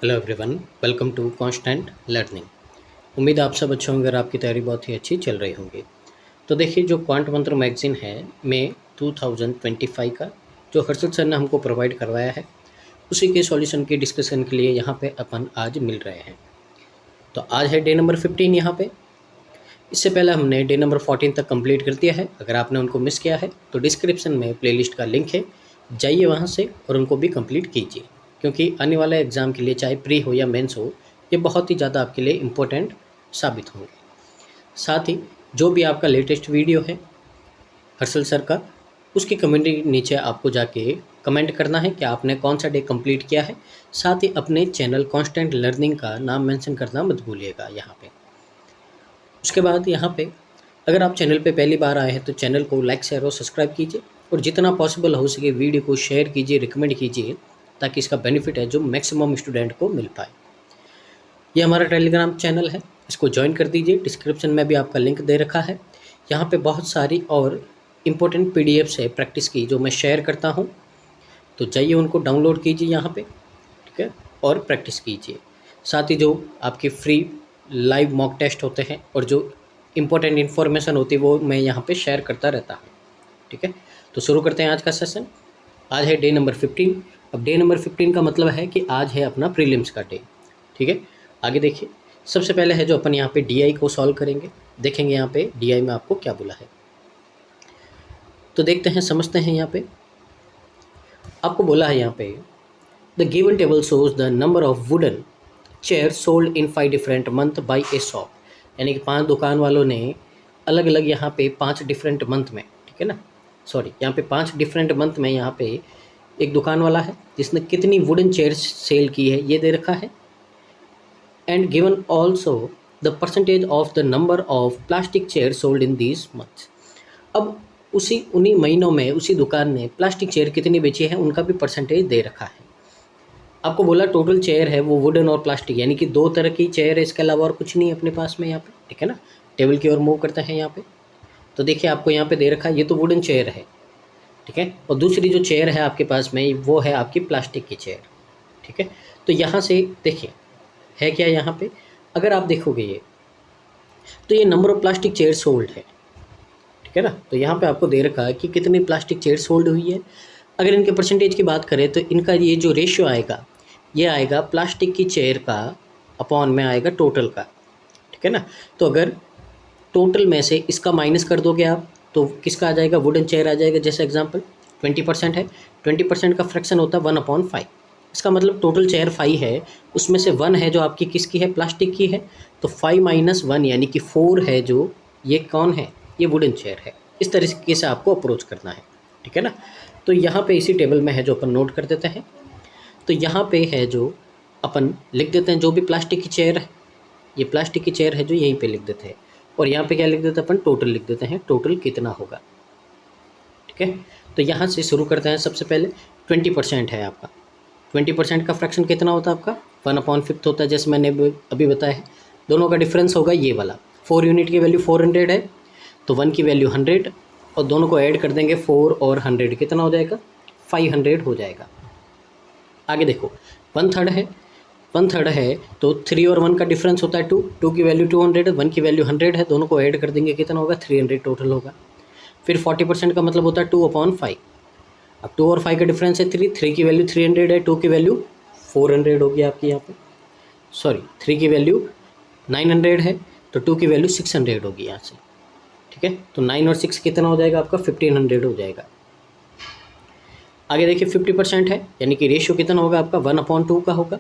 Hello everyone, welcome to constant learning. उम्मीद है आप सब अच्छे होंगे और आपकी तैयारी बहुत ही अच्छी चल रही होंगी। तो देखिए, जो क्वांट मंत्र मैगजीन है मई 2025 का, जो हर्षद सर ने हमको प्रोवाइड करवाया है, उसी के सॉल्यूशन की डिस्कशन के लिए यहाँ पे अपन आज मिल रहे हैं। तो आज है डे नंबर 15 यहाँ पे। इससे पहले हमने डे नंबर 14 तक कंप्लीट कर दिया है। अगर आपने उनको मिस किया है तो डिस्क्रिप्शन में प्लेलिस्ट का लिंक है, जाइए वहाँ से और उनको भी कंप्लीट कीजिए, क्योंकि आने वाले एग्ज़ाम के लिए चाहे प्री हो या मेंस हो, ये बहुत ही ज़्यादा आपके लिए इम्पोर्टेंट साबित होंगे। साथ ही जो भी आपका लेटेस्ट वीडियो है हर्षल सर का, उसकी कमेंट नीचे आपको जाके कमेंट करना है कि आपने कौन सा डे कंप्लीट किया है। साथ ही अपने चैनल कांस्टेंट लर्निंग का नाम मेंशन करना मत भूलिएगा यहाँ पे। उसके बाद यहाँ पे अगर आप चैनल पे पहली बार आए हैं तो चैनल को लाइक शेयर और सब्सक्राइब कीजिए, और जितना पॉसिबल हो सके वीडियो को शेयर कीजिए, रिकमेंड कीजिए, ताकि इसका बेनिफिट है जो मैक्सिमम स्टूडेंट को मिल पाए। ये हमारा टेलीग्राम चैनल है, इसको ज्वाइन कर दीजिए। डिस्क्रिप्शन में भी आपका लिंक दे रखा है। यहाँ पे बहुत सारी और इम्पोर्टेंट PDFs है प्रैक्टिस की, जो मैं शेयर करता हूँ। तो जाइए उनको डाउनलोड कीजिए यहाँ पे, ठीक है, और प्रैक्टिस कीजिए। साथ ही जो आपके फ्री लाइव मॉक टेस्ट होते हैं और जो इम्पोर्टेंट इन्फॉर्मेशन होती है वो मैं यहाँ पे शेयर करता रहता हूँ, ठीक है। तो शुरू करते हैं आज का सेशन। आज है डे नंबर 15। अब डे नंबर 15 का मतलब है कि आज है अपना प्रीलिम्स का डे, ठीक है। आगे देखिए, सबसे पहले है जो अपन यहाँ पे DI को सॉल्व करेंगे। देखेंगे यहाँ पे DI में आपको क्या बोला है, तो देखते हैं, समझते हैं। यहाँ पे आपको बोला है यहाँ पे, the given table shows the number of wooden chair sold in 5 different month by A shop. यानी कि 5 दुकान वालों ने अलग अलग यहाँ पे 5 डिफरेंट मंथ में, ठीक है ना, सॉरी, यहाँ पे 5 डिफरेंट मंथ में यहाँ पे एक दुकान वाला है जिसने कितनी वुडन चेयर्स सेल की है ये दे रखा है। And given also the percentage of the number of plastic chair sold in these month. अब उन्हीं महीनों में उसी दुकान ने प्लास्टिक चेयर कितनी बेची है उनका भी परसेंटेज दे रखा है। आपको बोला टोटल चेयर है वो वुडन और प्लास्टिक, यानी कि 2 तरह की चेयर है, इसके अलावा और कुछ नहीं है अपने पास में यहाँ पे, ठीक है ना। टेबल की ओर मूव करते हैं यहाँ पे। तो देखिए, आपको यहाँ पे दे रखा है, ये तो वुडन चेयर है, ठीक है, और दूसरी जो चेयर है आपके पास में वो है आपकी प्लास्टिक की चेयर, ठीक है। तो यहाँ से देखिए है क्या यहाँ पे, अगर आप देखोगे ये, तो ये number of plastic chair sold है, ठीक है ना। तो यहाँ पे आपको दे रखा है कि कितनी प्लास्टिक चेयर सोल्ड हुई है। अगर इनके परसेंटेज की बात करें तो इनका ये जो रेशियो आएगा, ये आएगा प्लास्टिक की चेयर का अपॉन में आएगा टोटल का, ठीक है ना। तो अगर टोटल में से इसका माइनस कर दोगे आप तो किसका आ जाएगा, वुडन चेयर आ जाएगा। जैसे एग्जांपल 20% है, 20% का फ्रैक्शन होता है 1/5। इसका मतलब टोटल चेयर 5 है, उसमें से 1 है जो आपकी किसकी है, प्लास्टिक की है। तो 5 - 1 यानी कि 4 है, जो ये कौन है, ये वुडन चेयर है। इस तरीके से आपको अप्रोच करना है, ठीक है ना। तो यहाँ पे इसी टेबल में है जो अपन नोट कर देते हैं। तो यहाँ पे है जो अपन लिख देते हैं, जो भी प्लास्टिक की चेयर है, ये प्लास्टिक की चेयर है जो यहीं पे लिख देते हैं, और यहाँ पे क्या लिख देते हैं अपन, टोटल लिख देते हैं, टोटल कितना होगा, ठीक है। तो यहाँ से शुरू करते हैं। सबसे पहले 20% है आपका, 20% का फ्रैक्शन कितना होता है आपका, 1/5 होता है, जैसे मैंने अभी बताया है। दोनों का डिफरेंस होगा ये वाला, 4 यूनिट की वैल्यू 400 है, तो 1 की वैल्यू 100, और दोनों को ऐड कर देंगे 4 और 100, कितना हो जाएगा, 500 हो जाएगा। आगे देखो, 1/3 है, 1/3 है तो 3 और 1 का डिफरेंस होता है 2, 2 की वैल्यू 200 है, 1 की वैल्यू 100 है, दोनों को ऐड कर देंगे, कितना होगा, 300 टोटल होगा। फिर 40% का मतलब होता है 2/5। अब 2 और 5 का डिफरेंस है 3, 3 की वैल्यू 300 है, 2 की वैल्यू 400 होगी आपकी यहाँ पे, सॉरी 3 की वैल्यू 900 है, तो 2 की वैल्यू 600 होगी यहाँ से, ठीक है। तो 9 और 6 कितना हो जाएगा आपका, 1500 हो जाएगा। आगे देखिए 50% है, यानी कि रेशियो कितना होगा आपका, 1/2 का होगा।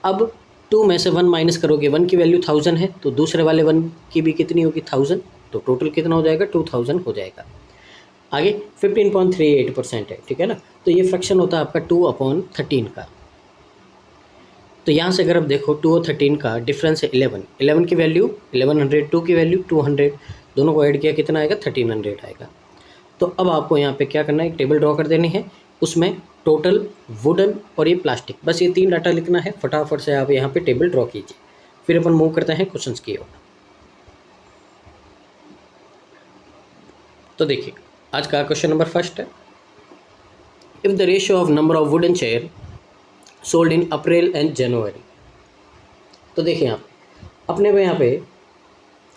अब 2 में से 1 माइनस करोगे, 1 की वैल्यू 1000 है, तो दूसरे वाले 1 की भी कितनी होगी, 1000, तो टोटल कितना हो जाएगा, 2000 हो जाएगा। आगे 15.38% है, ठीक है ना। तो ये फ्रैक्शन होता है आपका 2/13 का। तो यहाँ से अगर आप देखो 2 और 13 का डिफरेंस है 11, 11 की वैल्यू 1100, 2 की वैल्यू 200, दोनों को ऐड किया कितना आएगा, 1300 आएगा। तो अब आपको यहाँ पे क्या करना है, एक टेबल ड्रॉ कर देनी है, उसमें टोटल, वुडन और ये प्लास्टिक, बस ये 3 डाटा लिखना है। फटाफट से आप यहाँ पे टेबल ड्रॉ कीजिए, फिर अपन मूव करते हैं क्वेश्चंस की ओर। तो देखिए, आज का क्वेश्चन नंबर 1 है, if the ratio of number of wooden chair sold in April and January, तो देखिए यहाँ पे अपने को यहाँ पे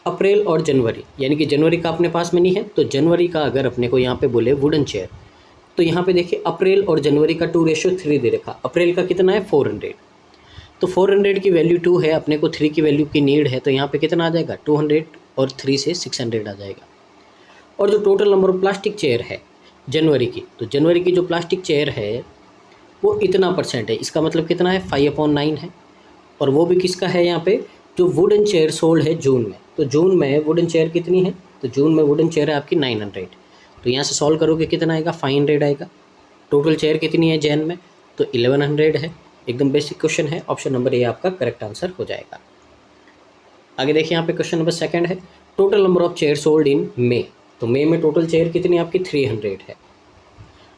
अप्रैल और जनवरी, यानी कि जनवरी का अपने पास में नहीं है, तो जनवरी का अगर अपने को यहाँ पे बोले वुडन चेयर, तो यहाँ पे देखिए अप्रैल और जनवरी का 2:3 दे रखा। अप्रैल का कितना है 400, तो 400 की वैल्यू 2 है, अपने को 3 की वैल्यू की नीड है, तो यहाँ पे कितना आ जाएगा 200 और 3 से 600 आ जाएगा। और जो total number of plastic chair है जनवरी की, तो जनवरी की जो प्लास्टिक चेयर है वो इतना परसेंट है, इसका मतलब कितना है 5/9 है। और वो भी किसका है यहाँ पे, जो वुडन चेयर सोल्ड है जून में, तो जून में वुडन चेयर कितनी है, तो जून में वुडन चेयर है आपकी 900, तो यहाँ से सॉल्व करोगे कितना आएगा 500 आएगा। टोटल चेयर कितनी है जैन में, तो 1100 है। एकदम बेसिक क्वेश्चन है, ऑप्शन नंबर ए आपका करेक्ट आंसर हो जाएगा। आगे देखिए यहाँ पे क्वेश्चन नंबर 2 है, total number of chair sold in May, तो मे में टोटल चेयर कितनी आपकी 300 है।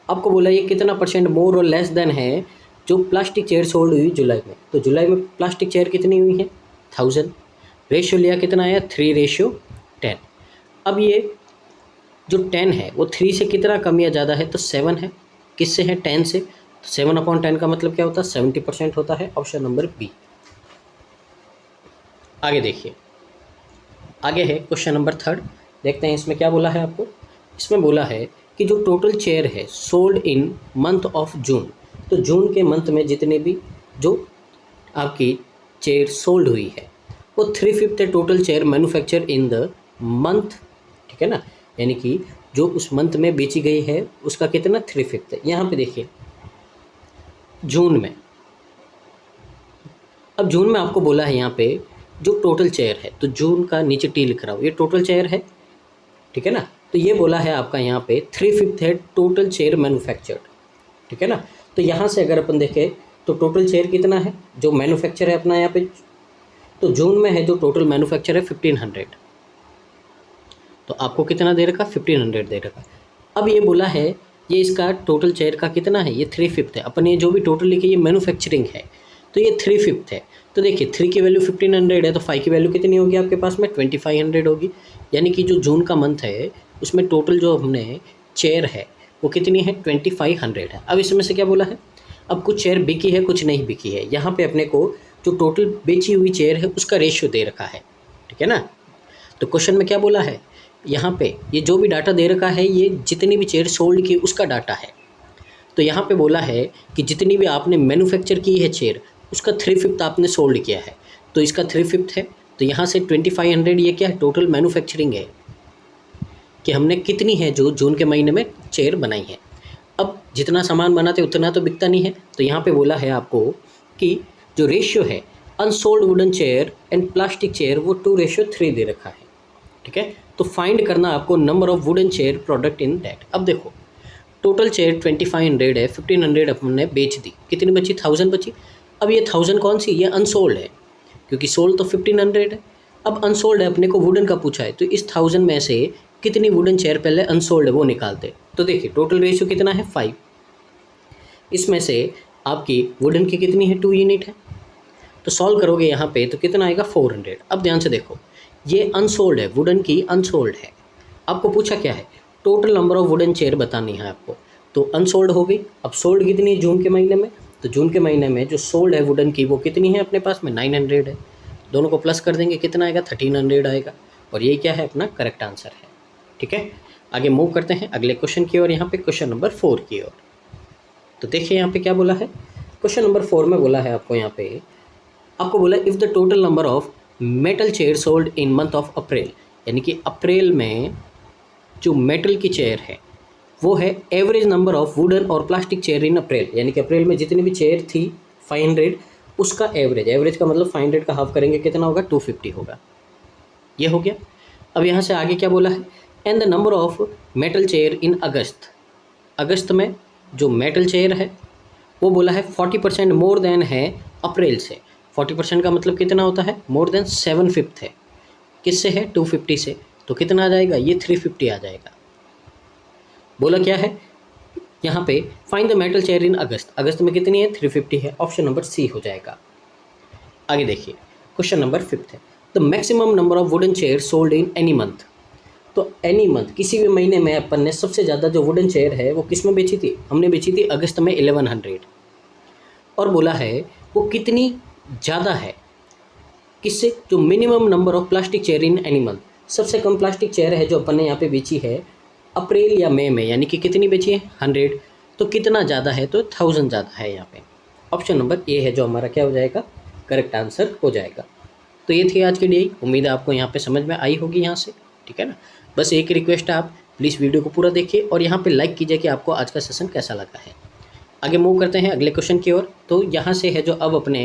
आपको बोला ये कितना परसेंट मोर और लेस देन है जो प्लास्टिक चेयर सोल्ड हुई जुलाई में, तो जुलाई में प्लास्टिक चेयर कितनी हुई है 1000, रेशियो लिया कितना आया 3:10। अब ये जो 10 है वो 3 से कितना कम या ज़्यादा है, तो 7 है। किससे है 10 से, तो 7/10 का मतलब क्या होता है 70% होता है, ऑप्शन नंबर बी। आगे देखिए, आगे है क्वेश्चन नंबर 3, देखते हैं इसमें क्या बोला है आपको। इसमें बोला है कि जो टोटल चेयर है sold in month of June, तो जून के मंथ में जितने भी जो आपकी चेयर सोल्ड हुई है वो 3/5 है total chair manufacture in the month, ठीक है ना, यानी कि जो उस मंथ में बेची गई है उसका कितना 3/5 है। यहाँ पे देखिए जून में, अब जून में आपको बोला है यहाँ पे जो टोटल चेयर है, तो जून का नीचे टी लिख रहा हूँ, ये टोटल चेयर है, ठीक है ना, तो ये बोला है आपका यहाँ पे 3/5 है टोटल चेयर मैन्युफैक्चर्ड, ठीक है ना। तो यहाँ से अगर अपन देखें तो टोटल चेयर कितना है जो मैन्युफैक्चर है अपना यहाँ पे, तो जून में है जो टोटल मैन्युफैक्चर है 1500, तो आपको कितना दे रखा 1500 दे रखा। अब ये बोला है ये इसका टोटल चेयर का कितना है, ये 3/5 है, अपन ये जो भी टोटल लिखे ये मैन्युफैक्चरिंग है, तो ये 3/5 है। तो देखिए 3 की वैल्यू 1500 है, तो 5 की वैल्यू कितनी होगी आपके पास में 2500 होगी, यानी कि जो जून का मंथ है उसमें टोटल जो हमने चेयर है वो कितनी है 2500 है। अब इसमें से क्या बोला है, अब कुछ चेयर बिकी है कुछ नहीं बिकी है, यहाँ पे अपने को जो टोटल बेची हुई चेयर है उसका रेशियो दे रखा है, ठीक है ना। तो क्वेश्चन में क्या बोला है, यहाँ पे ये जो भी डाटा दे रखा है ये जितनी भी चेयर सोल्ड की उसका डाटा है। तो यहाँ पे बोला है कि जितनी भी आपने मैन्युफैक्चर की है चेयर उसका 3/5 आपने सोल्ड किया है, तो इसका 3/5 है, तो यहाँ से 2500 ये क्या है टोटल मैन्युफैक्चरिंग है कि हमने कितनी है जो जून के महीने में चेयर बनाई है। अब जितना सामान बनाते उतना तो बिकता नहीं है, तो यहाँ पे बोला है आपको कि जो रेशियो है unsold wooden chair and plastic chair वो 2:3 दे रखा है, ठीक है। तो फाइंड करना आपको number of wooden chair product in that. अब देखो टोटल चेयर 2500 है, 1500 अपने बेच दी, कितनी बची 1000 बची। अब ये 1000 कौन सी, ये अनसोल्ड है, क्योंकि सोल्ड तो 1500 है। अब अनसोल्ड है, अपने को वुडन का पूछा है, तो इस 1000 में से कितनी वुडन चेयर पहले अनसोल्ड है वो निकालते। तो देखिए टोटल रेशियो कितना है 5, इसमें से आपकी वुडन की कितनी है 2 यूनिट है, तो सॉल्व करोगे यहाँ पे तो कितना आएगा 400। अब ध्यान से देखो ये अनसोल्ड है, वुडन की अनसोल्ड है, आपको पूछा क्या है total number of wooden chair बतानी है आपको, तो अनसोल्ड हो गई। अब सोल्ड कितनी है जून के महीने में, तो जून के महीने में जो सोल्ड है वुडन की वो कितनी है अपने पास में 900 है, दोनों को प्लस कर देंगे कितना आएगा 1300 आएगा, और ये क्या है अपना करेक्ट आंसर है, ठीक है। आगे मूव करते हैं अगले क्वेश्चन की ओर, यहाँ पे क्वेश्चन नंबर 4 की ओर। तो देखिए यहाँ पे क्या बोला है, क्वेश्चन नंबर 4 में बोला है आपको, यहाँ पे आपको बोला if the total number of metal chair sold in month of April, यानी कि अप्रैल में जो मेटल की चेयर है वो है एवरेज नंबर ऑफ वुडन और प्लास्टिक चेयर इन अप्रैल, यानी कि अप्रैल में जितनी भी चेयर थी 500 उसका एवरेज, एवरेज का मतलब 500 का हाफ करेंगे कितना होगा 250 होगा, ये हो गया। अब यहाँ से आगे क्या बोला है, and the number of metal chair in August, अगस्त में जो मेटल चेयर है वो बोला है 40% मोर देन है अप्रैल से। 40% का मतलब कितना होता है मोर देन 7/5 है, किससे है 250 से, तो कितना आ जाएगा ये 350 आ जाएगा। बोला क्या है यहाँ पे find the metal chair in August, अगस्त में कितनी है 350 है, ऑप्शन नंबर सी हो जाएगा। आगे देखिए क्वेश्चन नंबर 5 है, the maximum number of wooden chair sold in any month, तो एनी मंथ किसी भी महीने में अपन ने सबसे ज़्यादा जो वुडन चेयर है वो किस में बेची थी, हमने बेची थी अगस्त में 1100, और बोला है वो कितनी ज़्यादा है किससे? जो minimum number of plastic chair in any month, सबसे कम प्लास्टिक चेयर है जो अपन ने यहाँ पे बेची है अप्रैल या मई में, यानी कि कितनी बेची है? 100। तो कितना ज़्यादा है? तो 1000 ज़्यादा है यहाँ पे। ऑप्शन नंबर ए है जो हमारा क्या हो जाएगा? करेक्ट आंसर हो जाएगा। तो ये थी आज की डीआई। उम्मीद है आपको यहाँ पे समझ में आई होगी यहाँ से, ठीक है ना। बस एक रिक्वेस्ट है, आप प्लीज़ वीडियो को पूरा देखिए और यहाँ पे लाइक कीजिए कि आपको आज का सेशन कैसा लगा है। आगे मूव करते हैं अगले क्वेश्चन की ओर। तो यहाँ से है जो अब अपने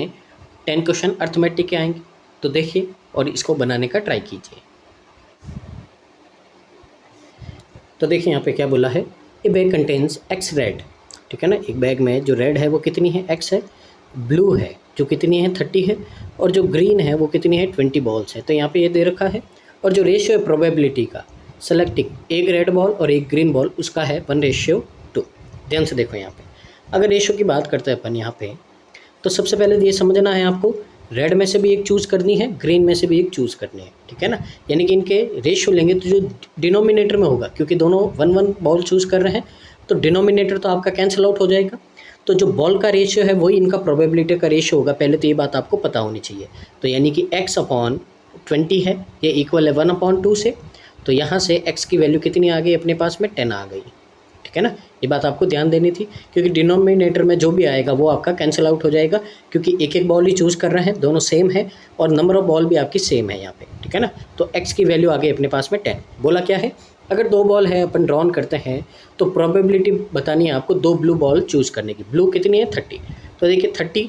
10 क्वेश्चन अर्थमेटिक के आएंगे, तो देखिए और इसको बनाने का ट्राई कीजिए। तो देखिए यहाँ पे क्या बोला है, ए बैग कंटेन्स एक्स रेड, ठीक है ना। एक बैग में जो रेड है वो कितनी है? एक्स है। ब्लू है जो कितनी है? 30 है। और जो ग्रीन है वो कितनी है? 20 बॉल्स है। तो यहाँ पे ये दे रखा है। और जो रेशियो है प्रोबेबिलिटी का सेलेक्टिंग एक रेड बॉल और एक ग्रीन बॉल, उसका है 1:2। ध्यान से देखो यहाँ पे, अगर रेशियो की बात करते हैं अपन यहाँ पे, तो सबसे पहले ये समझना है आपको, रेड में से भी एक चूज़ करनी है, ग्रीन में से भी एक चूज़ करनी है, ठीक है ना। यानी कि इनके रेशियो लेंगे तो जो डिनोमिनेटर में होगा, क्योंकि दोनों 1-1 बॉल चूज़ कर रहे हैं, तो डिनोमिनेटर तो आपका कैंसिल आउट हो जाएगा। तो जो बॉल का रेशियो है वही इनका प्रोबेबिलिटी का रेशियो होगा। पहले तो ये बात आपको पता होनी चाहिए। तो यानी कि x/20 है, ये इक्वल है 1/2 से। तो यहाँ से x की वैल्यू कितनी आ गई अपने पास में? 10 आ गई, ठीक है ना। ये बात आपको ध्यान देनी थी, क्योंकि डिनोमिनेटर में जो भी आएगा वो आपका कैंसिल आउट हो जाएगा, क्योंकि एक एक बॉल ही चूज़ कर रहे हैं, दोनों सेम है और नंबर ऑफ बॉल भी आपकी सेम है यहाँ पे, ठीक है ना। तो x की वैल्यू आ गई अपने पास में 10। बोला क्या है, अगर 2 बॉल है, अपन ड्रॉन करते हैं, तो प्रोबेबिलिटी बतानी है आपको 2 ब्लू बॉल चूज़ करने की। ब्लू कितनी है? 30। तो देखिए 30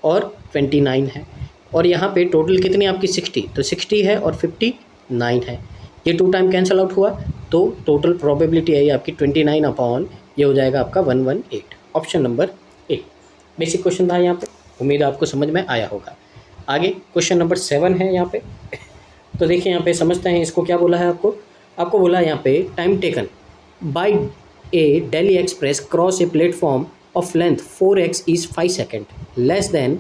और 29 है, और यहाँ पे टोटल कितनी है आपकी? 60। तो 60 है और 59 है, ये 2 टाइम कैंसिल आउट हुआ, तो टोटल प्रोबेबिलिटी है आपकी 29 ये हो जाएगा आपका 118। Option number A. Basic question था यहाँ पे, उम्मीद आपको समझ में आया होगा। आगे क्वेश्चन नंबर 7 है यहाँ पे। तो देखिए यहाँ पे समझते हैं इसको क्या बोला है आपको बोला है यहाँ पे, time taken by a Delhi express cross a platform of length 4x is 5 second, less than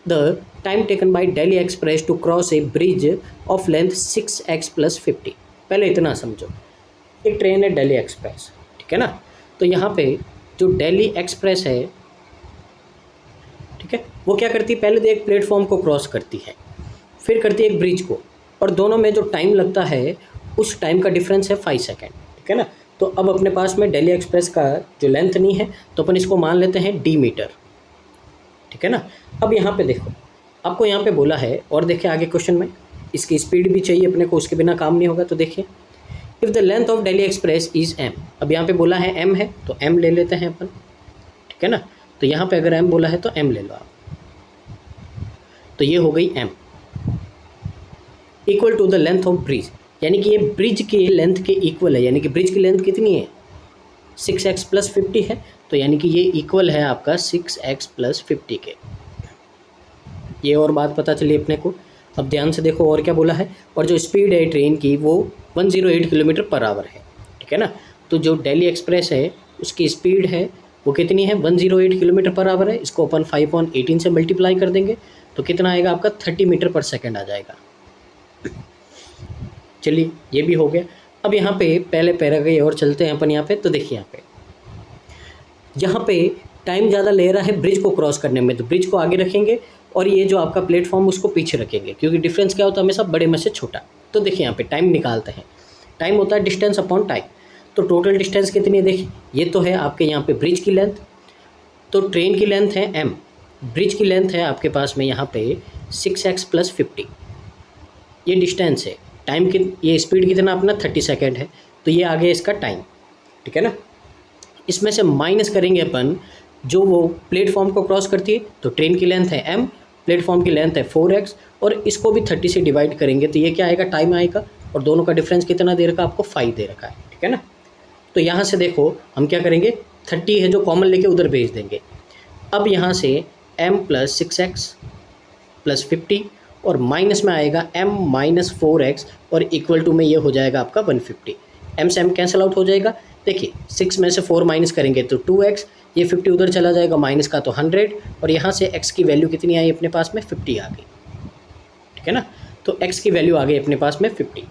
the time taken by Delhi express to cross a bridge of length 6x + 50। पहले इतना समझो, एक ट्रेन है दिल्ली एक्सप्रेस, ठीक है ना। तो यहाँ पे जो दिल्ली एक्सप्रेस है, ठीक है, वो क्या करती है? पहले तो एक प्लेटफॉर्म को क्रॉस करती है, फिर करती है एक ब्रिज को, और दोनों में जो टाइम लगता है उस टाइम का डिफरेंस है 5 सेकेंड, ठीक है ना। तो अब अपने पास में दिल्ली एक्सप्रेस का जो लेंथ नहीं है, तो अपन इसको मान लेते हैं d मीटर, ठीक है ना। अब यहाँ पे देखो, आपको यहाँ पे बोला है, और देखिए आगे क्वेश्चन में इसकी स्पीड भी चाहिए अपने को, उसके बिना काम नहीं होगा। तो देखिए, if the length of Delhi express is m, अब यहाँ पे बोला है m है, तो m ले लेते हैं अपन, ठीक है ना। तो यहाँ पे अगर m बोला है तो m ले लो आप, तो ये हो गई m equal to the length of bridge, यानी कि ये ब्रिज की लेंथ के इक्वल है। यानी कि ब्रिज की लेंथ कितनी है? 6x + 50 है, तो यानी कि ये इक्वल है आपका 6x + 50 के। ये और बात पता चली अपने को। अब ध्यान से देखो और क्या बोला है, और जो स्पीड है ट्रेन की वो 108 km/h है, ठीक है ना। तो जो दिल्ली एक्सप्रेस है उसकी स्पीड है वो कितनी है? 108 km/h है। इसको अपन 5/18 से मल्टीप्लाई कर देंगे तो कितना आएगा आपका? 30 मीटर/सेकेंड आ जाएगा। चलिए ये भी हो गया। अब यहाँ पे पहले पैराग्राफ और चलते हैं अपन यहाँ पे। तो देखिए यहाँ पे टाइम ज़्यादा ले रहा है ब्रिज को क्रॉस करने में, तो ब्रिज को आगे रखेंगे और ये जो आपका प्लेटफॉर्म उसको पीछे रखेंगे, क्योंकि डिफरेंस क्या होता है हमेशा? बड़े में से छोटा। तो देखिए यहाँ पे टाइम निकालते हैं, टाइम होता है डिस्टेंस अपॉन टाइम। तो टोटल डिस्टेंस कितनी है? देखिए ये तो है आपके यहाँ पे ब्रिज की लेंथ, तो ट्रेन की लेंथ है m, ब्रिज की लेंथ है आपके पास में यहाँ पे 6x + 50, ये डिस्टेंस है। टाइम की ये स्पीड कितना अपना 30 सेकेंड है, तो ये आ गया इसका टाइम, ठीक है ना। इसमें से माइनस करेंगे अपन जो वो प्लेटफॉर्म को क्रॉस करती है, तो ट्रेन की लेंथ है m, प्लेटफॉर्म की लेंथ है 4x, और इसको भी 30 से डिवाइड करेंगे तो ये क्या आएगा? टाइम आएगा। और दोनों का डिफरेंस कितना दे रखा है आपको? 5 दे रखा है, ठीक है ना। तो यहाँ से देखो हम क्या करेंगे, 30 है जो कॉमन लेके उधर भेज देंगे। अब यहाँ से m + 6x + 50 और माइनस में आएगा m - 4x और इक्वल टू में ये हो जाएगा आपका 150। m से m कैंसिल आउट हो जाएगा। देखिए 6 में से 4 माइनस करेंगे तो 2x, ये 50 उधर चला जाएगा माइनस का तो 100, और यहाँ से x की वैल्यू कितनी आई अपने पास में? 50 आ गई, ठीक है ना। तो x की वैल्यू आ गई अपने पास में 50।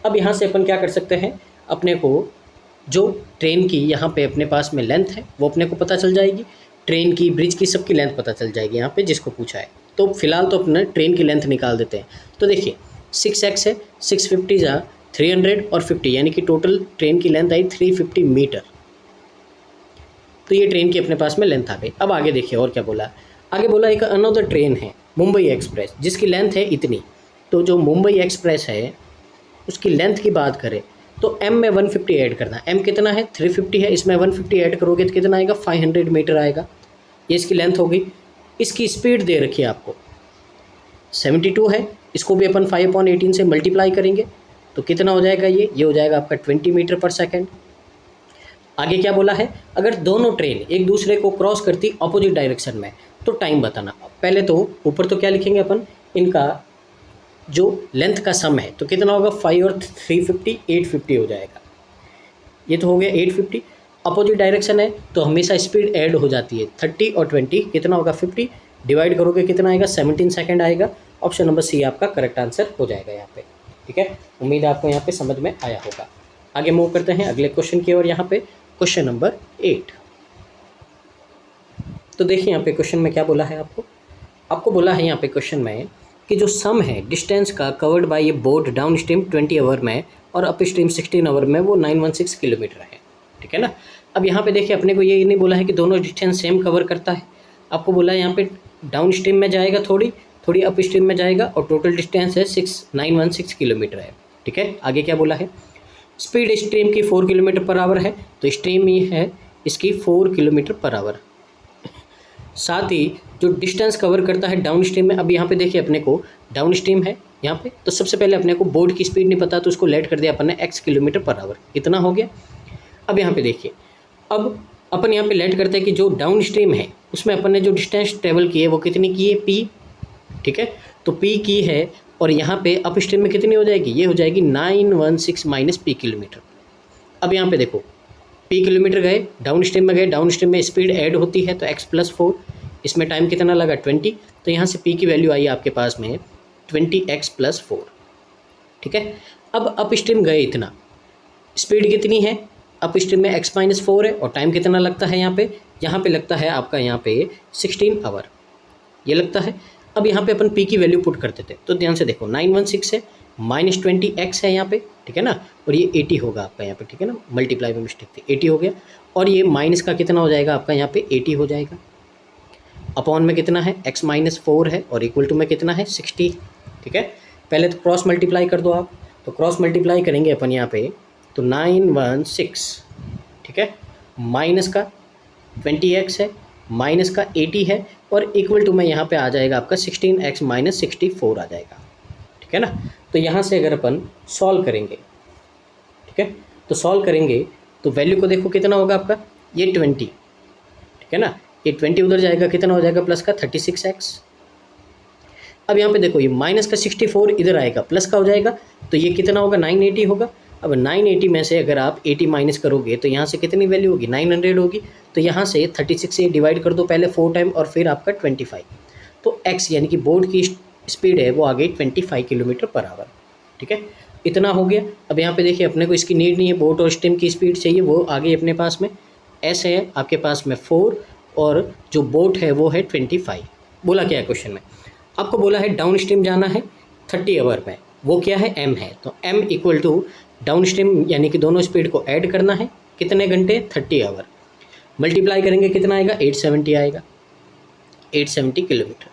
अब यहाँ से अपन क्या कर सकते हैं, अपने को जो ट्रेन की यहाँ पे अपने पास में लेंथ है वो अपने को पता चल जाएगी, ट्रेन की, ब्रिज की, सबकी लेंथ पता चल जाएगी यहाँ पे जिसको पूछा है, तो फिलहाल तो अपना ट्रेन की लेंथ निकाल देते हैं। तो देखिए 6x है, 650 जा 300 और 50, यानी कि टोटल ट्रेन की लेंथ आई 350 मीटर। तो ये ट्रेन की अपने पास में लेंथ आ गई। अब आगे देखिए और क्या बोला। आगे बोला एक अनदर ट्रेन है मुंबई एक्सप्रेस, जिसकी लेंथ है इतनी। तो जो मुंबई एक्सप्रेस है उसकी लेंथ की बात करें तो m में 150 ऐड करना। m कितना है 350 है, इसमें 150 ऐड करोगे तो कितना आएगा 500 मीटर आएगा। ये इसकी लेंथ हो गई। इसकी स्पीड दे रखी है आपको 72 है, इसको भी अपन 5/18 से मल्टीप्लाई करेंगे तो कितना हो जाएगा, ये हो जाएगा आपका 20 मीटर पर सेकेंड। आगे क्या बोला है, अगर दोनों ट्रेन एक दूसरे को क्रॉस करती अपोजिट डायरेक्शन में तो टाइम बताना। पहले तो ऊपर तो क्या लिखेंगे अपन, इनका जो लेंथ का सम है तो कितना होगा 5 और 350 850 हो जाएगा। ये तो हो गया 850। अपोजिट डायरेक्शन है तो हमेशा स्पीड ऐड हो जाती है। 30 और 20 कितना होगा 50, डिवाइड करोगे कितना आएगा 17 सेकेंड आएगा। ऑप्शन नंबर सी आपका करेक्ट आंसर हो जाएगा यहाँ पे। ठीक है, उम्मीद है आपको यहाँ पे समझ में आया होगा। आगे मूव करते हैं अगले क्वेश्चन की ओर। यहाँ पे क्वेश्चन नंबर 8। तो देखिए यहाँ पे क्वेश्चन में क्या बोला है आपको बोला है यहाँ पे क्वेश्चन में कि जो सम है डिस्टेंस का कवर्ड बाय ये बोट डाउन स्ट्रीम 20 आवर में और अप स्ट्रीम 16 आवर में वो 916 किलोमीटर है। ठीक है ना। अब यहाँ पे देखिए अपने को ये नहीं बोला है कि दोनों डिस्टेंस सेम कवर करता है। आपको बोला है यहाँ पे डाउन स्ट्रीम में जाएगा थोड़ी अप स्ट्रीम में जाएगा और टोटल डिस्टेंस है 916 किलोमीटर है। ठीक है, आगे क्या बोला है, स्पीड स्ट्रीम की 4 किलोमीटर पर आवर है, तो स्ट्रीम ये है इसकी 4 किलोमीटर पर आवर। साथ ही जो डिस्टेंस कवर करता है डाउन स्ट्रीम में, अब यहाँ पे देखिए अपने को डाउन स्ट्रीम है यहाँ पे, तो सबसे पहले अपने को बोट की स्पीड नहीं पता तो उसको लेट कर दिया अपन ने x किलोमीटर पर आवर, इतना हो गया। अब यहाँ पे देखिए, अब अपन यहाँ पे लेट करते हैं कि जो डाउन स्ट्रीम है उसमें अपन ने जो डिस्टेंस ट्रेवल की है वो कितनी की है p। ठीक है, तो p की है और यहाँ पे अप स्ट्रीम में कितनी हो जाएगी, ये हो जाएगी 916 माइनस p किलोमीटर। अब यहाँ पे देखो p किलोमीटर गए, डाउन स्ट्रीम में गए, डाउन स्ट्रीम में स्पीड ऐड होती है तो x + 4, इसमें टाइम कितना लगा 20, तो यहाँ से p की वैल्यू आई आपके पास में 20x + 4। ठीक है, अब अप स्ट्रीम गए इतना, स्पीड कितनी है अप स्ट्रीम में x - 4 है और टाइम कितना लगता है यहाँ पे लगता है आपका यहाँ पे 16 आवर ये लगता है। अब यहाँ पे अपन p की वैल्यू पुट करते थे तो ध्यान से देखो 916 है -20x है यहाँ पे। ठीक है ना, और ये 80 होगा आपका यहाँ पे। ठीक है ना, मल्टीप्लाई में मिस्टेक थी, 80 हो गया और ये माइनस का कितना हो जाएगा आपका यहाँ पे 80 हो जाएगा। अपॉन में कितना है x - 4 है और इक्वल टू में कितना है 60। ठीक है, पहले तो क्रॉस मल्टीप्लाई कर दो आप, तो क्रॉस मल्टीप्लाई करेंगे अपन यहाँ पे तो 916। ठीक है, माइनस का 20x है, माइनस का 80 है और इक्वल टू में यहाँ पे आ जाएगा आपका 16x - 64 आ जाएगा। ठीक है ना, तो यहाँ से अगर अपन सॉल्व करेंगे, ठीक है, तो सॉल्व करेंगे तो वैल्यू को देखो कितना होगा आपका ये 20। ठीक है ना, ये 20 उधर जाएगा, कितना हो जाएगा प्लस का 36x। अब यहाँ पे देखो ये माइनस का 64 इधर आएगा, प्लस का हो जाएगा तो ये कितना होगा 980 होगा। अब 980 में से अगर आप 80 माइनस करोगे तो यहाँ से कितनी वैल्यू होगी 900 होगी। तो यहाँ से 36 से डिवाइड कर दो पहले 4 टाइम और फिर आपका 25। तो x यानी कि बोर्ड की स्पीड है वो आ गई 25 किलोमीटर पर आवर। ठीक है, इतना हो गया। अब यहाँ पे देखिए अपने को इसकी नीड नहीं है, बोट और स्ट्रीम की स्पीड चाहिए, वो आ गई अपने पास में। s है आपके पास में 4 और जो बोट है वो है 25। बोला क्या है क्वेश्चन में, आपको बोला है डाउन स्ट्रीम जाना है 30 आवर में, वो क्या है m है, तो m equal to down stream यानी कि दोनों स्पीड को ऐड करना है, कितने घंटे 30 आवर, मल्टीप्लाई करेंगे कितना आएगा 870 आएगा, 870 किलोमीटर।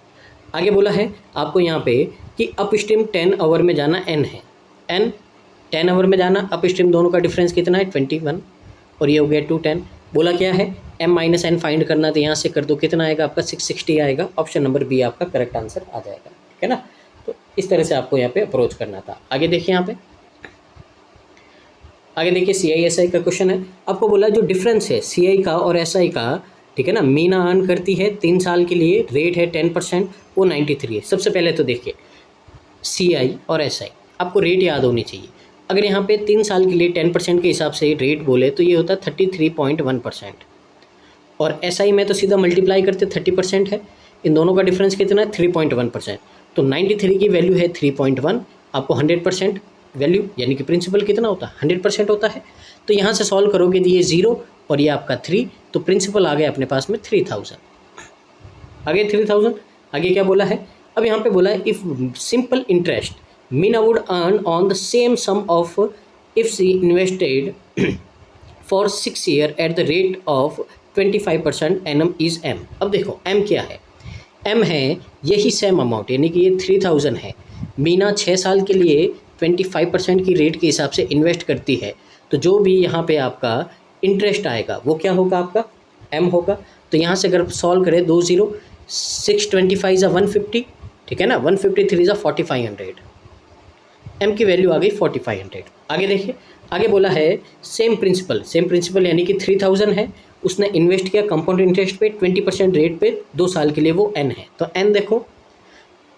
आगे बोला है आपको यहाँ पे कि अप स्ट्रीम 10 आवर में जाना n है, n 10 आवर में जाना, अप स्ट्रीम दोनों का डिफरेंस कितना है 21 और ये हो गया 210। बोला क्या है m - n फाइंड करना, तो यहाँ से कर दो कितना आएगा आपका 660 आएगा। ऑप्शन नंबर बी आपका करेक्ट आंसर आ जाएगा। ठीक है ना, तो इस तरह से आपको यहाँ पे अप्रोच करना था। आगे देखिए यहाँ पे आगे देखिए CI/SI का क्वेश्चन है। आपको बोला जो डिफरेंस है CI का और SI का, ठीक है ना, मीना अर्न करती है 3 साल के लिए, रेट है 10%, वो 93 है। सबसे पहले तो देखिए CI और SI आपको रेट याद होनी चाहिए। अगर यहाँ पे 3 साल के लिए 10% के हिसाब से रेट बोले तो ये होता है 33.1% और SI में तो सीधा मल्टीप्लाई करते 30% है, इन दोनों का डिफरेंस कितना है 3.1%। तो 93 की वैल्यू है 3.1, आपको 100% वैल्यू यानी कि प्रिंसिपल कितना होता है 100% होता है। तो यहाँ से सॉल्व करोगे तो ये 0 और ये आपका 3, तो प्रिंसिपल आ गया अपने पास में 3000 आ गए 3000। आगे क्या बोला है, अब यहाँ पे बोला है if simple interest Meena would earn on the same sum of if C invested for 6 year at the rate of 25% annum is M. अब देखो एम क्या है, एम है यही सेम अमाउंट, यानी कि ये 3000 है। मीना 6 साल के लिए 25% की रेट के हिसाब से इन्वेस्ट करती है, तो जो भी यहाँ पे आपका इंटरेस्ट आएगा वो क्या होगा, आपका एम होगा। तो यहाँ से अगर सॉल्व करें 2 0 625 ज़ा 150, ठीक है ना, 153 ज़ा 4500, एम की वैल्यू आ गई 4500। आगे देखिए, आगे बोला है सेम प्रिंसिपल यानी कि 3000 है, उसने इन्वेस्ट किया कंपाउंड इंटरेस्ट पे 20% रेट पे 2 साल के लिए, वो एन है। तो एन देखो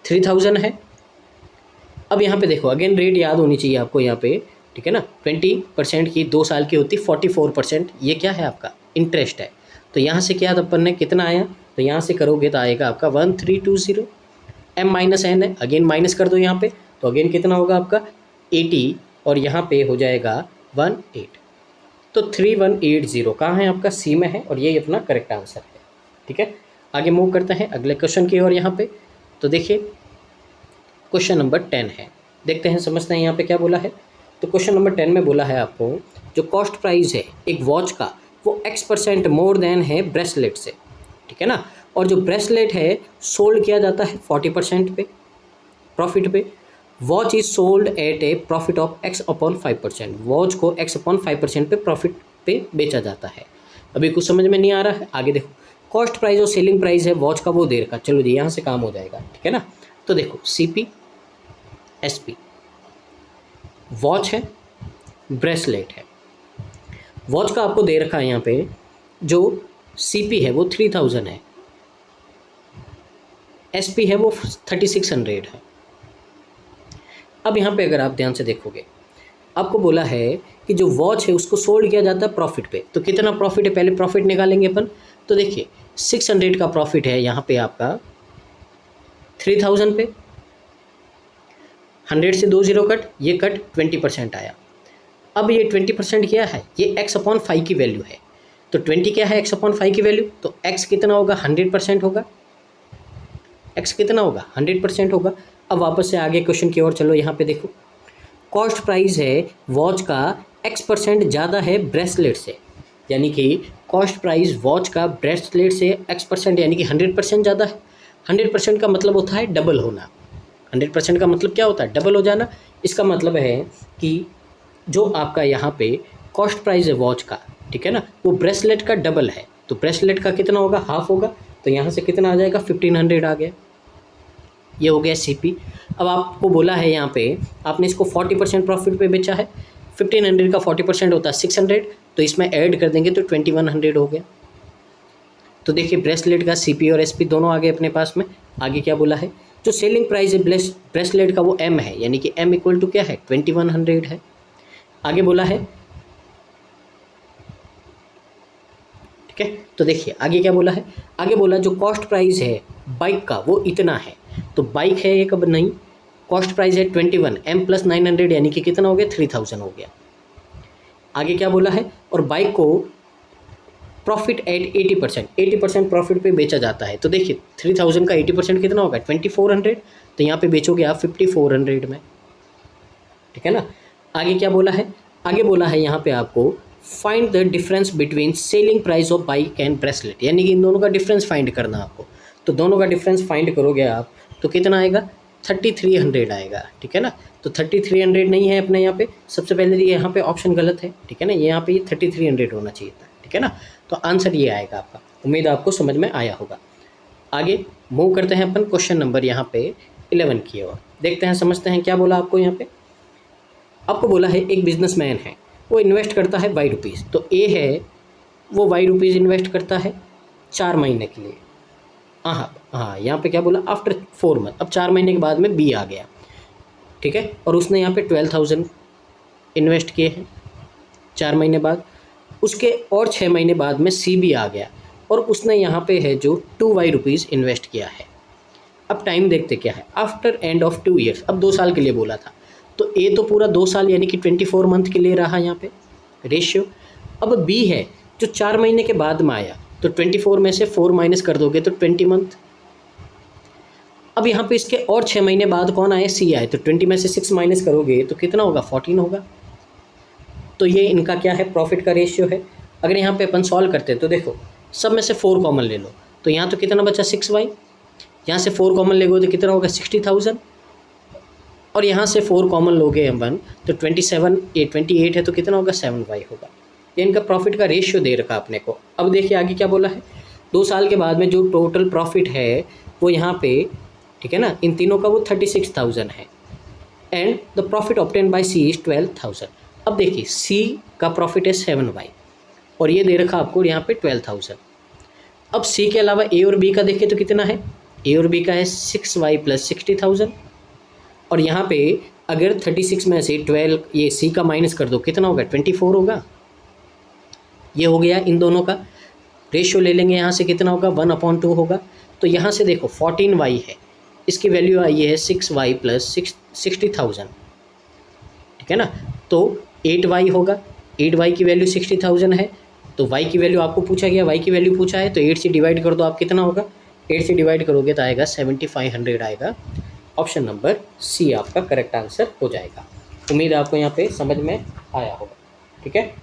3000 है। अब यहाँ पे देखो अगेन रेट याद होनी चाहिए आपको यहाँ पे, ठीक है ना, 20% की 2 साल की होती 44%, ये क्या है आपका इंटरेस्ट है। तो यहाँ से क्या अपन ने कितना आया, तो यहाँ से करोगे तो आएगा आपका 1320, एम माइनस एन है, अगेन माइनस कर दो यहाँ पे, तो अगेन कितना होगा आपका 80, और यहाँ पे हो जाएगा 18। तो 3180 कहाँ है आपका, सी में है, और ये अपना करेक्ट आंसर है। ठीक है, आगे मूव करते हैं अगले क्वेश्चन की ओर। यहाँ पे तो देखिए क्वेश्चन नंबर 10 है, देखते हैं समझते हैं यहाँ पे क्या बोला है। तो क्वेश्चन नंबर 10 में बोला है आपको जो कॉस्ट प्राइस है एक वॉच का वो X% मोर देन है ब्रेसलेट से, ठीक है ना, और जो ब्रेसलेट है सोल्ड किया जाता है 40% पे प्रॉफिट पे। Watch is sold at A profit of X/5%, watch को X/5% पे प्रॉफिट पे बेचा जाता है। अभी कुछ समझ में नहीं आ रहा है, आगे देखो कॉस्ट प्राइस और सेलिंग प्राइस है वॉच का वो देर का, चलो जी यहाँ से काम हो जाएगा, ठीक है ना। तो देखो CP SP, वॉच है ब्रेसलेट है, वॉच का आपको दे रखा है यहाँ पे जो CP है वो 3000 है, SP है वो 3600 है। अब यहाँ पे अगर आप ध्यान से देखोगे आपको बोला है कि जो वॉच है उसको सोल्ड किया जाता है प्रॉफिट पे, तो कितना प्रॉफिट है पहले प्रॉफिट निकालेंगे अपन। तो देखिए 600 का प्रॉफिट है यहाँ पे आपका 3000 पे, 100 से 2 0 कट, ये कट 20% आया। अब ये 20% क्या है, ये X/5 की वैल्यू है, तो 20 क्या है X/5 की वैल्यू, तो X कितना होगा 100% होगा, X कितना होगा 100% होगा। अब वापस से आगे क्वेश्चन की ओर चलो, यहाँ पे देखो कॉस्ट प्राइस है वॉच का X% ज़्यादा है ब्रेसलेट से, यानी कि कॉस्ट प्राइस वॉच का ब्रेसलेट से X% यानी कि 100% ज़्यादा है। 100% का मतलब होता है डबल होना, 100% का मतलब क्या होता है डबल हो जाना। इसका मतलब है कि जो आपका यहाँ पे कॉस्ट प्राइस है वॉच का, ठीक है ना, वो ब्रेसलेट का डबल है, तो ब्रेसलेट का कितना होगा हाफ होगा, तो यहाँ से कितना आ जाएगा 1500 आ गया, ये हो गया CP। अब आपको बोला है यहाँ पे आपने इसको 40% प्रॉफिट पे बेचा है, 1500 का 40% होता है 600, तो इसमें ऐड कर देंगे तो 2100 हो गया। तो देखिए ब्रेसलेट का CP और SP दोनों आ गए अपने पास में। आगे क्या बोला है, जो सेलिंग प्राइस है ब्रेसलेट का वो M है, यानी कि M इक्वल टू क्या है 2100 है। आगे बोला है, ठीक है, तो देखिए आगे क्या बोला है, आगे बोला जो कॉस्ट प्राइस है बाइक का वो इतना है, तो बाइक है एक, अब नहीं कॉस्ट प्राइस है 21, M + 900 यानी कि कितना हो गया 3000 हो गया। आगे क्या बोला है, और बाइक को प्रॉफिट एट 80% प्रॉफिट पे बेचा जाता है, तो देखिए 3000 का 80% कितना होगा 2400, तो यहाँ पे बेचोगे आप 5400 में, ठीक है ना। आगे क्या बोला है, आगे बोला है यहाँ पे आपको find the difference between selling price of bike and bracelet, यानी कि इन दोनों का डिफरेंस फाइंड करना आपको। तो दोनों का डिफरेंस फाइंड करोगे आप तो कितना आएगा 3300 आएगा, ठीक है ना। तो 3300 नहीं है अपने यहाँ पे, सबसे पहले ये यहाँ पे ऑप्शन गलत है, ठीक है ना, यहाँ पे 3300 होना चाहिए था, ठीक है ना। तो आंसर ये आएगा आपका, उम्मीद आपको समझ में आया होगा। आगे मूव करते हैं अपन क्वेश्चन नंबर यहाँ पे 11 की ओर, देखते हैं समझते हैं क्या बोला आपको। यहाँ पे आपको बोला है एक बिजनेसमैन है वो इन्वेस्ट करता है ₹Y, तो A है वो ₹Y इन्वेस्ट करता है 4 महीने के लिए। हाँ यहाँ पे क्या बोला आफ्टर 4 मंथ, अब 4 महीने के बाद में B आ गया, ठीक है, और उसने यहाँ पे 12,000 इन्वेस्ट किए हैं 4 महीने बाद, उसके और 6 महीने बाद में C भी आ गया और उसने यहाँ पे है जो ₹2 इन्वेस्ट किया है। अब टाइम देखते क्या है, आफ्टर एंड ऑफ 2 ईयर्स, अब 2 साल के लिए बोला था, तो A तो पूरा 2 साल यानी कि 24 मंथ के लिए रहा यहाँ पे रेशियो। अब B है जो 4 महीने के बाद में आया, तो 24 में से 4 माइनस कर दोगे तो 20 मंथ। अब यहाँ पे इसके और 6 महीने बाद कौन आए, सी आए, तो 20 में से 6 माइनस करोगे तो कितना होगा, 14 होगा। तो ये इनका क्या है, प्रॉफिट का रेशियो है। अगर यहाँ पे अपन सॉल्व करते हैं तो देखो सब में से 4 कॉमन ले लो, तो यहाँ तो कितना बचा 6y, यहाँ से 4 कॉमन लेगो तो कितना होगा 60,000, और यहाँ से 4 कॉमन लोगे अपन तो 28 है तो कितना होगा 7y होगा। ये इनका प्रॉफिट का रेशियो दे रखा आपने को। अब देखिए आगे क्या बोला है, 2 साल के बाद में जो टोटल प्रॉफिट है वो यहाँ पे, ठीक है ना, इन तीनों का वो 36,000 है, and the profit obtain by C is 12,000। अब देखिए सी का प्रॉफिट है 7y और ये दे रखा आपको यहाँ पे 12,000। अब सी के अलावा ए और बी का देखिए तो कितना है, ए और बी का है 6y प्लस 60,000, और यहाँ पे अगर 36 में से 12 ये सी का माइनस कर दो कितना होगा 24 होगा। ये हो गया इन दोनों का रेशियो, ले लेंगे यहाँ से कितना होगा 1/2 होगा। तो यहाँ से देखो 14y है, इसकी वैल्यू आई है 6y प्लस 60,000, ठीक है ना, तो 8y होगा, 8y की वैल्यू 60,000 है, तो y की वैल्यू आपको पूछा गया, y की वैल्यू पूछा है तो 8 से डिवाइड कर दो, आप कितना होगा 8 से डिवाइड करोगे तो आएगा 7500 आएगा। ऑप्शन नंबर सी आपका करेक्ट आंसर हो जाएगा। उम्मीद है आपको यहाँ पे समझ में आया होगा, ठीक है।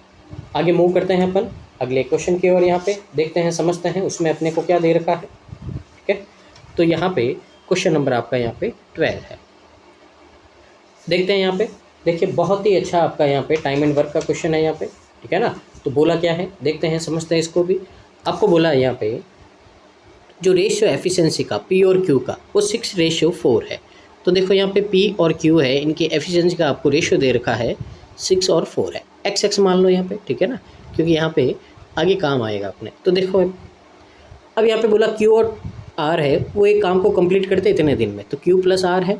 आगे मूव करते हैं अपन अगले क्वेश्चन की ओर, यहाँ पे देखते हैं समझते हैं उसमें अपने को क्या दे रखा है, ठीक है। तो यहाँ पे क्वेश्चन नंबर आपका यहाँ पे 12 है, देखते हैं यहाँ पे। देखिए बहुत ही अच्छा आपका यहाँ पे टाइम एंड वर्क का क्वेश्चन है यहाँ पे, ठीक है ना। तो बोला क्या है देखते हैं समझते हैं इसको भी। आपको बोला है यहाँ पे जो रेशियो एफिशिएंसी का पी और क्यू का वो 6:4 है। तो देखो यहाँ पे पी और क्यू है, इनकी एफिशिएंसी का आपको रेशियो दे रखा है 6 और 4 है। एक्स मान लो यहाँ पे, ठीक है ना, क्योंकि यहाँ पे आगे काम आएगा अपने। तो देखो अब यहाँ पे बोला क्यू और आर है, वो एक काम को कंप्लीट करते इतने दिन में, तो क्यू प्लस आर है,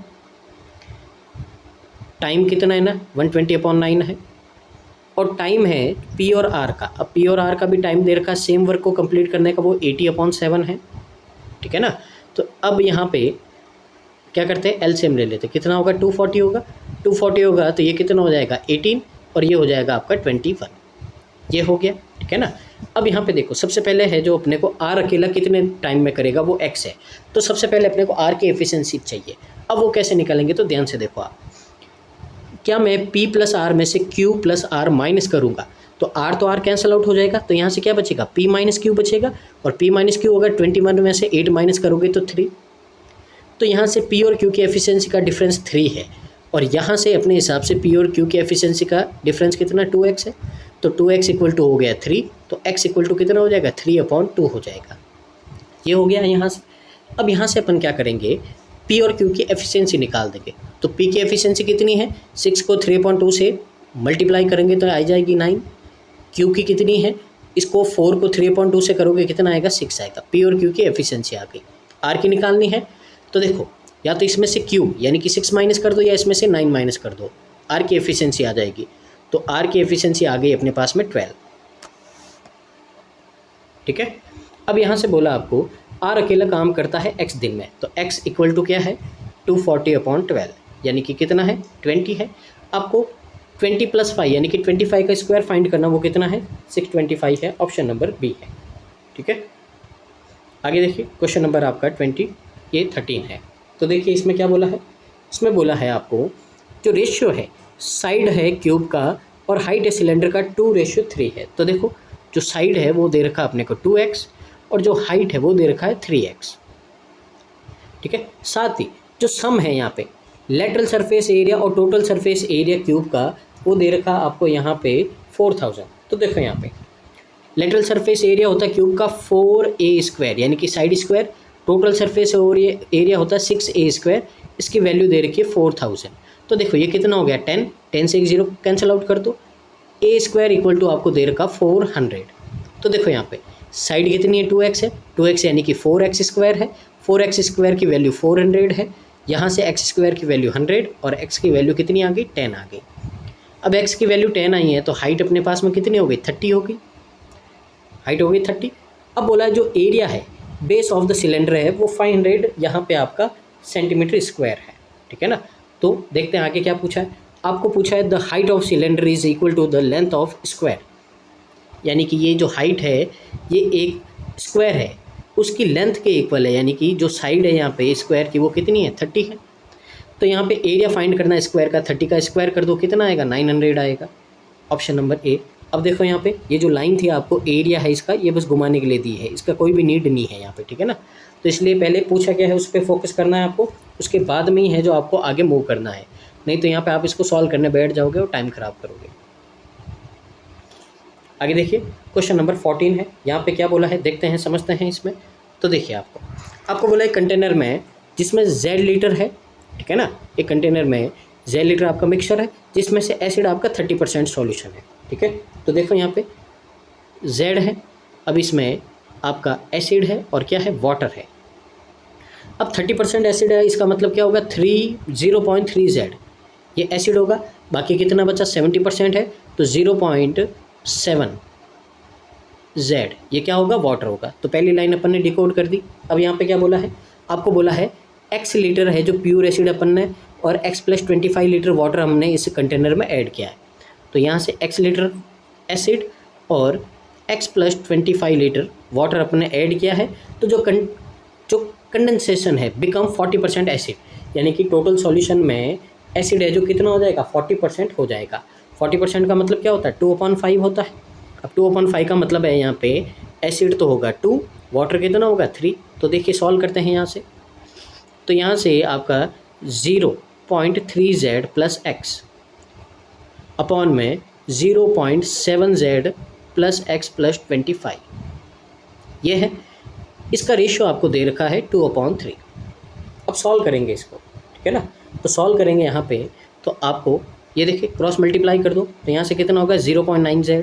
टाइम कितना है ना 120/9 है, और टाइम है पी और आर का। अब पी और आर का भी टाइम दे रखा सेम वर्क को कंप्लीट करने का, वो 80/7 है, ठीक है ना। तो अब यहाँ पे क्या करते हैं एलसीएम ले लेते, कितना होगा 240 होगा, 240 होगा तो ये कितना हो जाएगा 18 और ये हो जाएगा आपका 21, ये हो गया, ठीक है ना। अब यहाँ पे देखो सबसे पहले है जो अपने को आर अकेला कितने टाइम में करेगा वो एक्स है, तो सबसे पहले अपने को आर की एफिशिएंसी चाहिए। अब वो कैसे निकालेंगे तो ध्यान से देखो आप, क्या मैं P प्लस आर में से Q प्लस आर माइनस करूँगा तो R तो R कैंसिल आउट हो जाएगा, तो यहाँ से क्या बचेगा P माइनस क्यू बचेगा, और P माइनस क्यू अगर 21 में से 8 माइनस करोगे तो 3, तो यहाँ से P और Q की एफिशिएंसी का डिफरेंस 3 है, और यहाँ से अपने हिसाब से P और Q की एफिशिएंसी का डिफरेंस कितना 2x है, तो 2x इक्वल टू हो गया 3, तो x इक्वल टू कितना हो जाएगा 3/2 हो जाएगा, ये हो गया यहाँ से। अब यहाँ से अपन क्या करेंगे P और Q की एफिशिएंसी निकाल देंगे, तो P की एफिशिएंसी कितनी है 6 को 3/2 से मल्टीप्लाई करेंगे तो आ जाएगी 9, Q की कितनी है, इसको 4 को 3/2 से करोगे कितना आएगा 6 आएगा। P और Q की एफिशिएंसी आ गई। R की निकालनी है तो देखो या तो इसमें से Q यानी कि 6 माइनस कर दो या इसमें से 9 माइनस कर दो, R की एफिशिएंसी आ जाएगी, तो R की एफिशिएंसी आ गई अपने पास में 12, ठीक है। अब यहाँ से बोला आपको R अकेला काम करता है x दिन में, तो x इक्वल टू क्या है 240/12 यानी कि कितना है 20 है। आपको 20 + 5 यानी कि 25 का स्क्वायर फाइंड करना, वो कितना है 625 है, ऑप्शन नंबर बी है, ठीक है। आगे देखिए क्वेश्चन नंबर आपका 13 है। तो देखिए इसमें क्या बोला है, इसमें बोला है आपको जो रेशियो है साइड है क्यूब का और हाइट है सिलेंडर का 2:3 है। तो देखो जो साइड है वो दे रखा अपने को 2x और जो हाइट है वो दे रखा है 3x, ठीक है। साथ ही जो सम है यहाँ पे लेटरल सरफेस एरिया और टोटल सरफेस एरिया क्यूब का वो दे रखा आपको यहाँ पे 4000। तो देखो यहाँ पे लेटरल सरफेस एरिया होता है क्यूब का 4a² यानी कि side square, total surface area होता है 6a², इसकी वैल्यू दे रखी है 4000। तो देखो ये कितना हो गया 10 से एक 0 कैंसिल आउट कर दो, a² इक्वल टू आपको दे रखा 400। तो देखो यहाँ पे साइड कितनी है 2x है, 2x यानी कि 4x² है, 4x² की वैल्यू 400 है, यहाँ से x² की वैल्यू 100 और x की वैल्यू कितनी आ गई 10 आ गई। अब x की वैल्यू 10 आई है तो हाइट अपने पास में कितनी हो गई 30 हो गई, हाइट हो गई 30। अब बोला जो एरिया है बेस ऑफ द सिलेंडर है वो 500 यहाँ पे आपका सेंटीमीटर स्क्वायर है, ठीक है ना। तो देखते हैं आगे क्या पूछा है, आपको पूछा है the height of cylinder is equal to the length of square, यानी कि ये जो हाइट है ये एक स्क्वायर है उसकी लेंथ के इक्वल है, यानी कि जो साइड है यहाँ पे स्क्वायर की वो कितनी है 30 है। तो यहाँ पे एरिया फाइंड करना है स्क्वायर का, 30 का स्क्वायर कर दो कितना आएगा 900 आएगा, ऑप्शन नंबर ए। अब देखो यहाँ पे ये जो लाइन थी आपको एरिया है इसका, ये बस घुमाने के लिए दी है, इसका कोई भी नीड नहीं है यहाँ पे, ठीक है ना। तो इसलिए पहले पूछा क्या है उस पर फोकस करना है आपको, उसके बाद में ही है जो आपको आगे मूव करना है, नहीं तो यहाँ पे आप इसको सॉल्व करने बैठ जाओगे और टाइम ख़राब करोगे। आगे देखिए क्वेश्चन नंबर 14 है, यहाँ पे क्या बोला है देखते हैं समझते हैं इसमें। तो देखिए आपको बोला है कंटेनर में जिसमें Z लीटर है, ठीक है ना, एक कंटेनर में Z लीटर आपका मिक्सचर है जिसमें से एसिड आपका 30% सॉल्यूशन है, ठीक है। तो देखो यहाँ पे Z है, अब इसमें आपका एसिड है और क्या है वाटर है। अब 30% एसिड है, इसका मतलब क्या होगा 0.3 Z ये एसिड होगा, बाकी कितना बचा 70% है, तो 0.7 Z ये क्या होगा वाटर होगा। तो पहली लाइन अपन ने डिकोड कर दी। अब यहाँ पे क्या बोला है, आपको बोला है X लीटर है जो प्योर एसिड अपन ने और X+25 लीटर वाटर हमने इस कंटेनर में ऐड किया है। तो यहाँ से X लीटर एसिड और X+25 लीटर वाटर अपन ने ऐड किया है, तो जो कंडेंसेशन है बिकम 40% एसिड, यानी कि टोटल सॉल्यूशन में एसिड है जो कितना हो जाएगा 40% हो जाएगा। 40% का मतलब क्या होता है 2/5 होता है। अब 2/5 का मतलब है यहाँ पे एसिड तो होगा 2, वाटर कितना होगा 3। तो देखिए सॉल्व करते हैं यहाँ से, तो यहाँ से आपका 0.3 Z प्लस X अपॉन में 0.7 Z प्लस X+25 ये है, इसका रेशियो आपको दे रखा है 2/3। अब सॉल्व करेंगे इसको, ठीक है ना। तो सॉल्व करेंगे यहाँ पे, तो आपको ये देखिए क्रॉस मल्टीप्लाई कर दो, तो यहाँ से कितना होगा 0.9 Z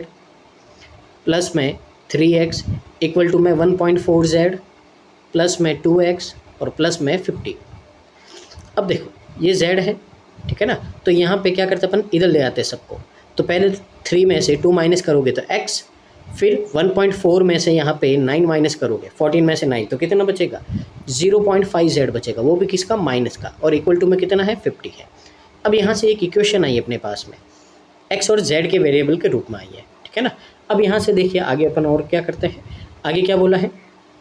प्लस में 3X इक्वल टू में 1.4 Z प्लस में 2X और प्लस में 50। अब देखो ये Z है, ठीक है ना, तो यहाँ पे क्या करते अपन इधर ले आते सबको। तो पहले 3 में से 2 माइनस करोगे तो X, फिर 1.4 में से यहाँ पे 9 माइनस करोगे, 14 में से 9 तो कितना बचेगा 0.5 Z बचेगा, वो भी किसका माइनस का, और इक्वल टू में कितना है 50 है। अब यहाँ से एक इक्वेशन आई अपने पास में X और Z के वेरिएबल के रूप में आई है, ठीक है ना। अब यहाँ से देखिए आगे अपन और क्या करते हैं, आगे क्या बोला है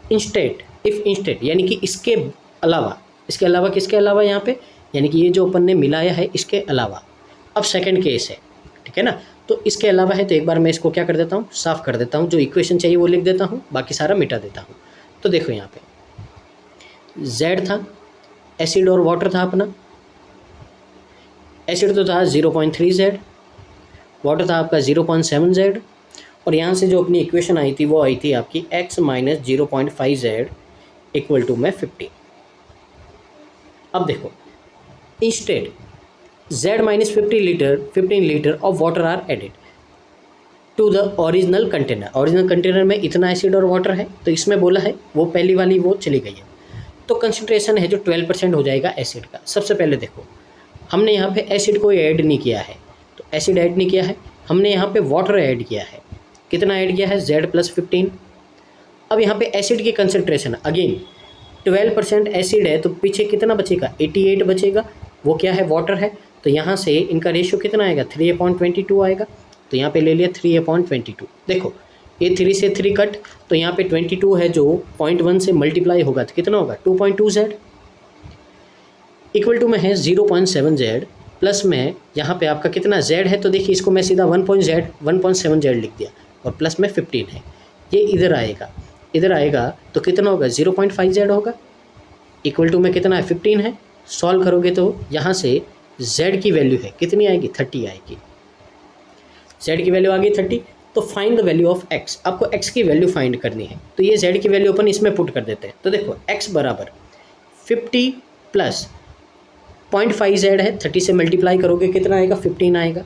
इंस्टेड, इफ़ इंस्टेड यानी कि इसके अलावा किसके अलावा यहाँ पे, यानी कि ये जो अपन ने मिलाया है इसके अलावा। अब सेकंड केस है, ठीक है ना, तो इसके अलावा है, तो एक बार मैं इसको क्या कर देता हूँ साफ़ कर देता हूँ, जो इक्वेशन चाहिए वो लिख देता हूँ, बाकी सारा मिटा देता हूँ। तो देखो यहाँ पे Z था, एसिड और वाटर था अपना, एसिड तो था 0.3 Z, वाटर था आपका 0.7 Z, और यहाँ से जो अपनी इक्वेशन आई थी वो आई थी आपकी X minus 0.5 Z equal to में 50। अब देखो instead Z minus 15 litre of water are added to the original container. Original container में इतना एसिड और वाटर है, तो इसमें बोला है वो पहली वाली वो चली गई है, तो कंसंट्रेशन है जो 12% हो जाएगा एसिड का। सबसे पहले देखो हमने यहाँ पे एसिड को ऐड नहीं किया है, तो एसिड ऐड नहीं किया है, हमने यहाँ पे वाटर ऐड किया है, कितना ऐड किया है Z+15। अब यहाँ पे एसिड की कंसंट्रेशन अगेन 12% एसिड है, तो पीछे कितना बचेगा 88 बचेगा, वो क्या है वाटर है, तो यहाँ से इनका रेशियो कितना आएगा 3/22 आएगा। तो यहाँ पे ले लिया 3/22। देखो ये 3 से 3 कट, तो यहाँ पे 22 है जो 0.1 से मल्टीप्लाई होगा तो कितना होगा 2.2 Z इक्वल टू में है 0.7 Z प्लस में यहाँ पे आपका कितना Z है, तो देखिए इसको मैं सीधा 1.7 Z लिख दिया, और प्लस में 15 है, ये इधर आएगा तो कितना होगा 0.5 Z होगा, इक्वल टू में कितना है 15 है। सॉल्व करोगे तो यहाँ से Z की वैल्यू है कितनी आएगी 30 आएगी, Z की वैल्यू आ गई 30। तो find the value of X, आपको X की वैल्यू फाइंड करनी है, तो ये Z की वैल्यू अपन इसमें पुट कर देते हैं। तो देखो X बराबर 50 प्लस 0.5 Z है, 30 से मल्टीप्लाई करोगे कितना आएगा 15 आएगा,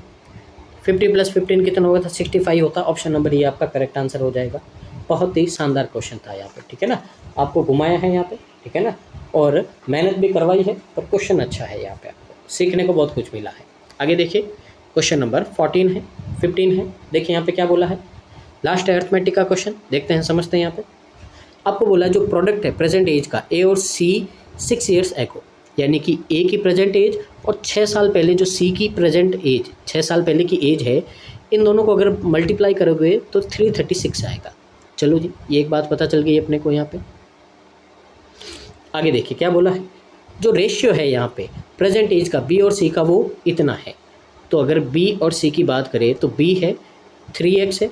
50 प्लस 15 कितना होगा था 65 होता। ऑप्शन नंबर ये आपका करेक्ट आंसर हो जाएगा। बहुत ही शानदार क्वेश्चन था यहाँ पे, ठीक है ना, आपको घुमाया है यहाँ पे, ठीक है ना, और मेहनत भी करवाई है, पर क्वेश्चन अच्छा है, यहाँ पे आपको सीखने को बहुत कुछ मिला है। आगे देखिए क्वेश्चन नंबर 15 है, देखिए यहाँ पे क्या बोला है, लास्ट अरिथमेटिक का क्वेश्चन, देखते हैं समझते हैं। यहाँ पे आपको बोला जो प्रोडक्ट है प्रेजेंट एज का A और C 6 ईयर्स एगो, यानी कि A की प्रेजेंट एज और 6 साल पहले जो C की प्रेजेंट एज 6 साल पहले की एज है, इन दोनों को अगर मल्टीप्लाई करोगे तो 336 आएगा। चलो जी ये एक बात पता चल गई अपने को यहाँ पे। आगे देखिए क्या बोला है, जो रेशियो है यहाँ पे प्रेजेंट एज का बी और सी का वो इतना है। तो अगर बी और सी की बात करें तो बी है 3x है,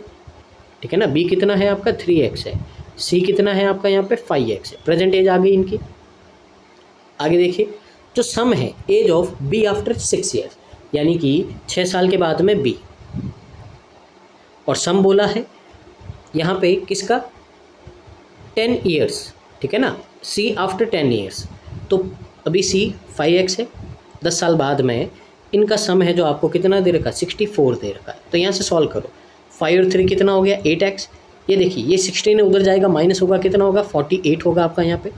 ठीक है ना, बी कितना है आपका 3x है, सी कितना है आपका यहाँ पे 5x है। प्रेजेंट एज आ गई इनकी। आगे देखिए जो सम है age of B after 6 years, यानी कि 6 साल के बाद में बी, और सम बोला है यहाँ पे किसका 10 ईयर्स, ठीक है ना, सी आफ्टर 10 ईयर्स। तो अभी सी 5x है, 10 साल बाद में इनका सम है जो आपको कितना दे रखा 64 दे रखा है। तो यहाँ से सॉल्व करो, 5 और 3 कितना हो गया 8x। ये देखिए ये 16 है उधर जाएगा, माइनस होगा कितना होगा 48 होगा आपका यहाँ पे,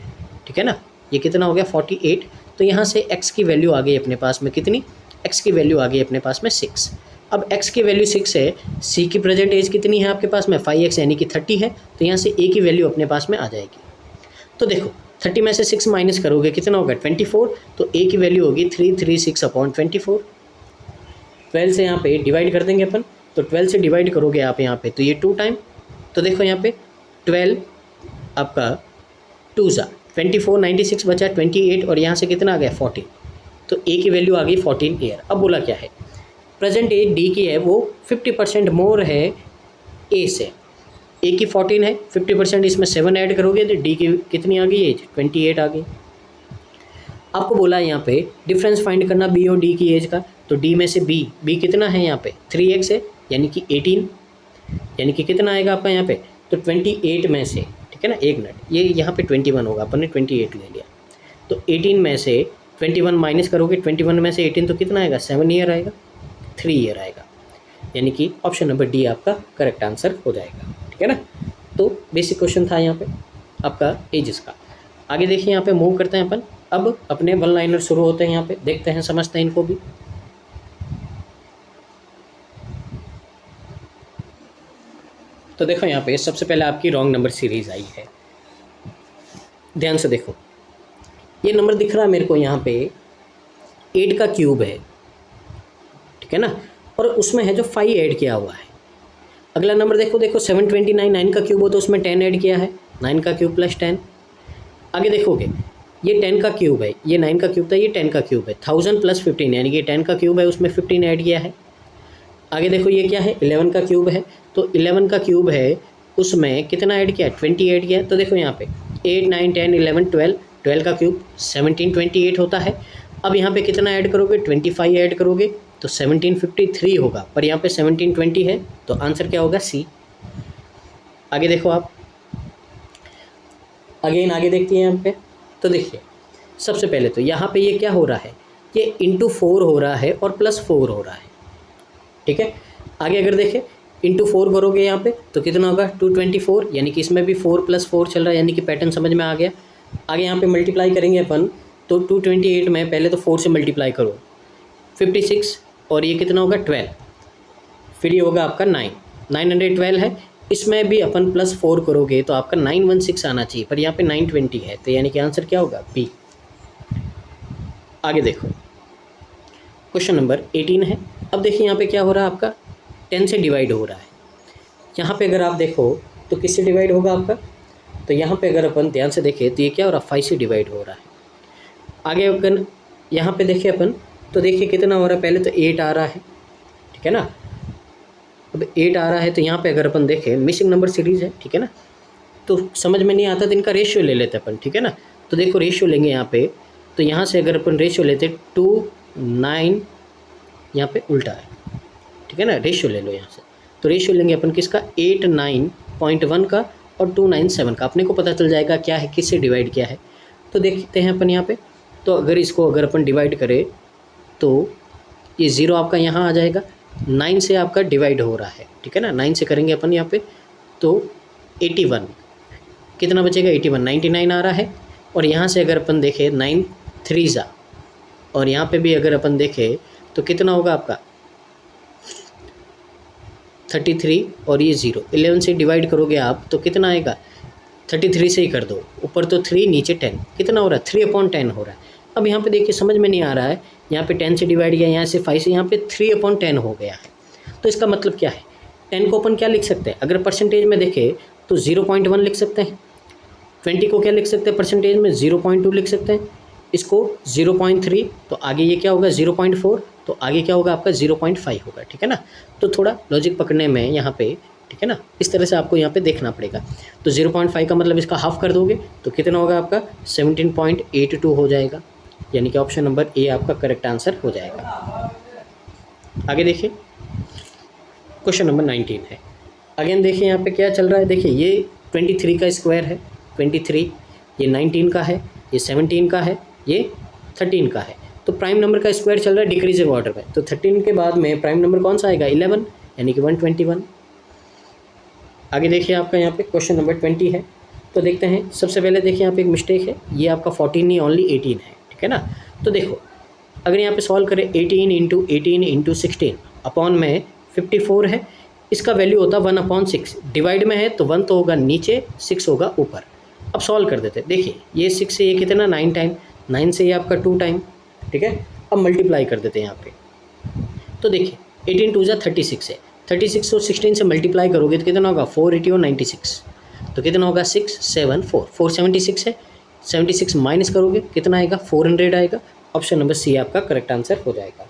ठीक है ना, ये कितना हो गया 48। तो यहाँ से x की वैल्यू आ गई अपने पास में कितनी, x की वैल्यू आ गई अपने पास में 6। अब x की वैल्यू 6 है, c की प्रेजेंट एज कितनी है आपके पास में 5x यानी कि 30 है। तो यहाँ से a की वैल्यू अपने पास में आ जाएगी। तो देखो 30 में से 6 माइनस करोगे कितना होगा 24। तो a की वैल्यू होगी 336/24। 12 से यहाँ पे डिवाइड कर देंगे अपन, तो 12 से डिवाइड करोगे आप यहाँ पे तो ये 2 टाइम। तो देखो यहाँ पे 12 आपका 2 ज़ा 24, 96 बचा 28 और यहाँ से कितना आ गया 14। तो a की वैल्यू आ गई 14 ईयर। अब बोला क्या है, प्रेजेंट एज d की है वो 50% मोर है a से, a की 14 है, 50% इसमें 7 ऐड करोगे तो d की कितनी आ गई एज 28 आ गई। आपको बोला है यहाँ पे डिफरेंस फाइंड करना b और d की एज का। तो d में से b कितना है यहाँ पे 3x है यानी कि 18, यानी कि कितना आएगा आपका यहाँ पे तो 28 में से, ठीक है ना, एक मिनट, ये यहाँ पे 21 होगा, अपन ने 28 ले लिया। तो 18 में से 21 माइनस करोगे, 21 में से 18 तो कितना आएगा 7 ईयर आएगा, 3 ईयर आएगा, यानी कि ऑप्शन नंबर डी आपका करेक्ट आंसर हो जाएगा, ठीक है ना। तो बेसिक क्वेश्चन था यहाँ पे आपका एजेस का। आगे देखिए यहाँ पे मूव करते हैं अपन, अब अपने वन लाइनर शुरू होते हैं, यहाँ पे देखते हैं समझते हैं इनको भी। तो देखो यहाँ पे सबसे पहले आपकी रॉन्ग नंबर सीरीज आई है, ध्यान से देखो, ये नंबर दिख रहा है मेरे को यहाँ पे 8 का क्यूब है, ठीक है ना, और उसमें है जो 5 ऐड किया हुआ है। अगला नंबर देखो 729, 9 का क्यूब हो तो उसमें 10 ऐड किया है, 9 का क्यूब प्लस 10। आगे देखोगे ये 10 का क्यूब है, ये 9 का क्यूब था, ये 10 का क्यूब है, 1000 प्लस 15 यानी कि 10 का क्यूब है उसमें 15 ऐड किया है। आगे देखो ये क्या है 11 का क्यूब है, तो 11 का क्यूब है उसमें कितना ऐड किया 20 ऐड किया। तो देखो यहाँ पे 8, 9, 10, 11, 12 का क्यूब 17, 28 होता है। अब यहाँ पे कितना ऐड करोगे 25 ऐड करोगे तो 1753 होगा, पर यहाँ पे 1720 है, तो आंसर क्या होगा सी। आगे देखो आप, अगेन आगे देखते हैं यहाँ पे, तो देखिए सबसे पहले तो यहाँ पे ये क्या हो रहा है, ये इंटू 4 हो रहा है और प्लस 4 हो रहा है, ठीक है। आगे अगर देखें इंटू 4 करोगे यहाँ पे तो कितना होगा 224, यानी कि इसमें भी 4 + 4 चल रहा है, यानी कि पैटर्न समझ में आ गया। आगे यहाँ पे मल्टीप्लाई करेंगे अपन, तो 228 में पहले तो 4 से मल्टीप्लाई करो 56 और ये कितना होगा 12, फिर ये होगा आपका 912 है, इसमें भी अपन +4 करोगे तो आपका 916 आना चाहिए, पर यहाँ पे 920 है, तो यानी कि आंसर क्या होगा बी। आगे देखो क्वेश्चन नंबर 18 है। अब देखिए यहाँ पे क्या हो रहा है आपका 10 से डिवाइड हो रहा है। यहाँ पे अगर आप देखो तो किससे डिवाइड होगा आपका, तो यहाँ पे अगर अपन ध्यान से देखें तो ये क्या हो रहा है 5 से डिवाइड हो रहा है। आगे अगर यहाँ पे देखें अपन तो देखिए कितना हो रहा है, पहले तो 8 आ रहा है, ठीक है ना, अब 8 आ रहा है, तो यहाँ पे अगर अपन देखें मिसिंग नंबर सीरीज़ है, ठीक है ना, तो समझ में नहीं आता तो इनका रेशियो ले लेते अपन, ठीक है ना। तो देखो रेशियो लेंगे यहाँ पे, तो यहाँ से अगर अपन रेशियो लेते 2, 9, यहाँ पे उल्टा है, ठीक है ना, रेशियो ले लो यहाँ से, तो रेशियो लेंगे अपन किसका 89.1 का और 297 का, अपने को पता चल जाएगा क्या है किससे डिवाइड किया है। तो देखते हैं अपन यहाँ पे, तो अगर इसको अगर अपन डिवाइड करें तो ये 0 आपका यहाँ आ जाएगा, 9 से आपका डिवाइड हो रहा है, ठीक है ना, 9 से करेंगे अपन यहाँ पे तो 81 कितना बचेगा 81, 99 आ रहा है, और यहाँ से अगर अपन देखें 9 3 ज़ा, और यहाँ पे भी अगर अपन देखें तो कितना होगा आपका 33 और ये 0, 11 से डिवाइड करोगे आप तो कितना आएगा 33 से ही कर दो, ऊपर तो 3 नीचे 10, कितना हो रहा है 3/10 हो रहा है। अब यहाँ पे देखिए समझ में नहीं आ रहा है, यहाँ पे 10 से डिवाइड किया, यहाँ से 5 से, यहाँ पे 3/10 हो गया है। तो इसका मतलब क्या है, 10 को अपन क्या लिख सकते हैं, अगर परसेंटेज में देखें तो 0.1 लिख सकते हैं, 20 को क्या लिख सकते हैं परसेंटेज में, 0.2 लिख सकते हैं, इसको 0.3, तो आगे ये क्या होगा 0.4, तो आगे क्या होगा आपका 0.5 होगा, ठीक है ना। तो थोड़ा लॉजिक पकड़ने में यहाँ पे, ठीक है ना, इस तरह से आपको यहाँ पे देखना पड़ेगा। तो 0.5 का मतलब इसका हाफ कर दोगे तो कितना होगा आपका 17.82 हो जाएगा, यानी कि ऑप्शन नंबर ए आपका करेक्ट आंसर हो जाएगा। आगे देखिए क्वेश्चन नंबर 19 है। अगेन देखिए यहाँ पे क्या चल रहा है, देखिए ये 23 का स्क्वायर है, 23, ये 19 का है, ये 17 का है, ये 13 का है। तो प्राइम नंबर का स्क्वायर चल रहा है डिक्रीजिंग ऑर्डर में, तो 13 के बाद में प्राइम नंबर कौन सा आएगा 11, यानी कि 121। आगे देखिए आपका यहाँ पे क्वेश्चन नंबर 20 है। तो देखते हैं, सबसे पहले देखिए यहाँ पे एक मिस्टेक है, ये आपका 14 नहीं ओनली 18 है, ठीक है ना। तो देखो अगर यहाँ पे सॉल्व करें 18 इंटू 16 अपॉन में 54 है, इसका वैल्यू होता 1/6, डिवाइड में है तो 1 तो होगा नीचे, 6 होगा ऊपर। अब सॉल्व कर देते हैं, देखिए ये 6 से ये कितना 9 टाइम, 9 से ये आपका 2 टाइम, ठीक है। अब मल्टीप्लाई कर देते हैं यहाँ पे, तो देखिए 18 2 जा 36 है, 36 और 16 से मल्टीप्लाई करोगे तो कितना होगा 480 और 96, तो कितना होगा 674, 476 है, 76 माइनस करोगे कितना आएगा 400 आएगा। ऑप्शन नंबर सी आपका करेक्ट आंसर हो जाएगा।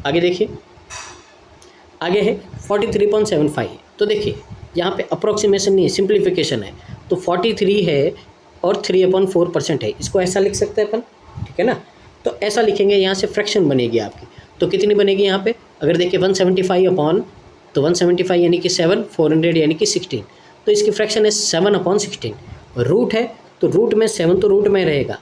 आगे देखिए, आगे है 43.75 है। तो देखिए यहाँ पे अप्रोक्सीमेशन नहीं है, सिंप्लीफिकेशन है, तो 43 है और 3/4% है, इसको ऐसा लिख सकते हैं अपन, ठीक है ना। तो ऐसा लिखेंगे, यहाँ से फ्रैक्शन बनेगी आपकी, तो कितनी बनेगी यहाँ पे, अगर देखिए 175 अपॉन, तो 175 यानी कि 7, 400 यानी कि 16, तो इसकी फ्रैक्शन है 7/16। रूट है तो रूट में 7 तो रूट में रहेगा,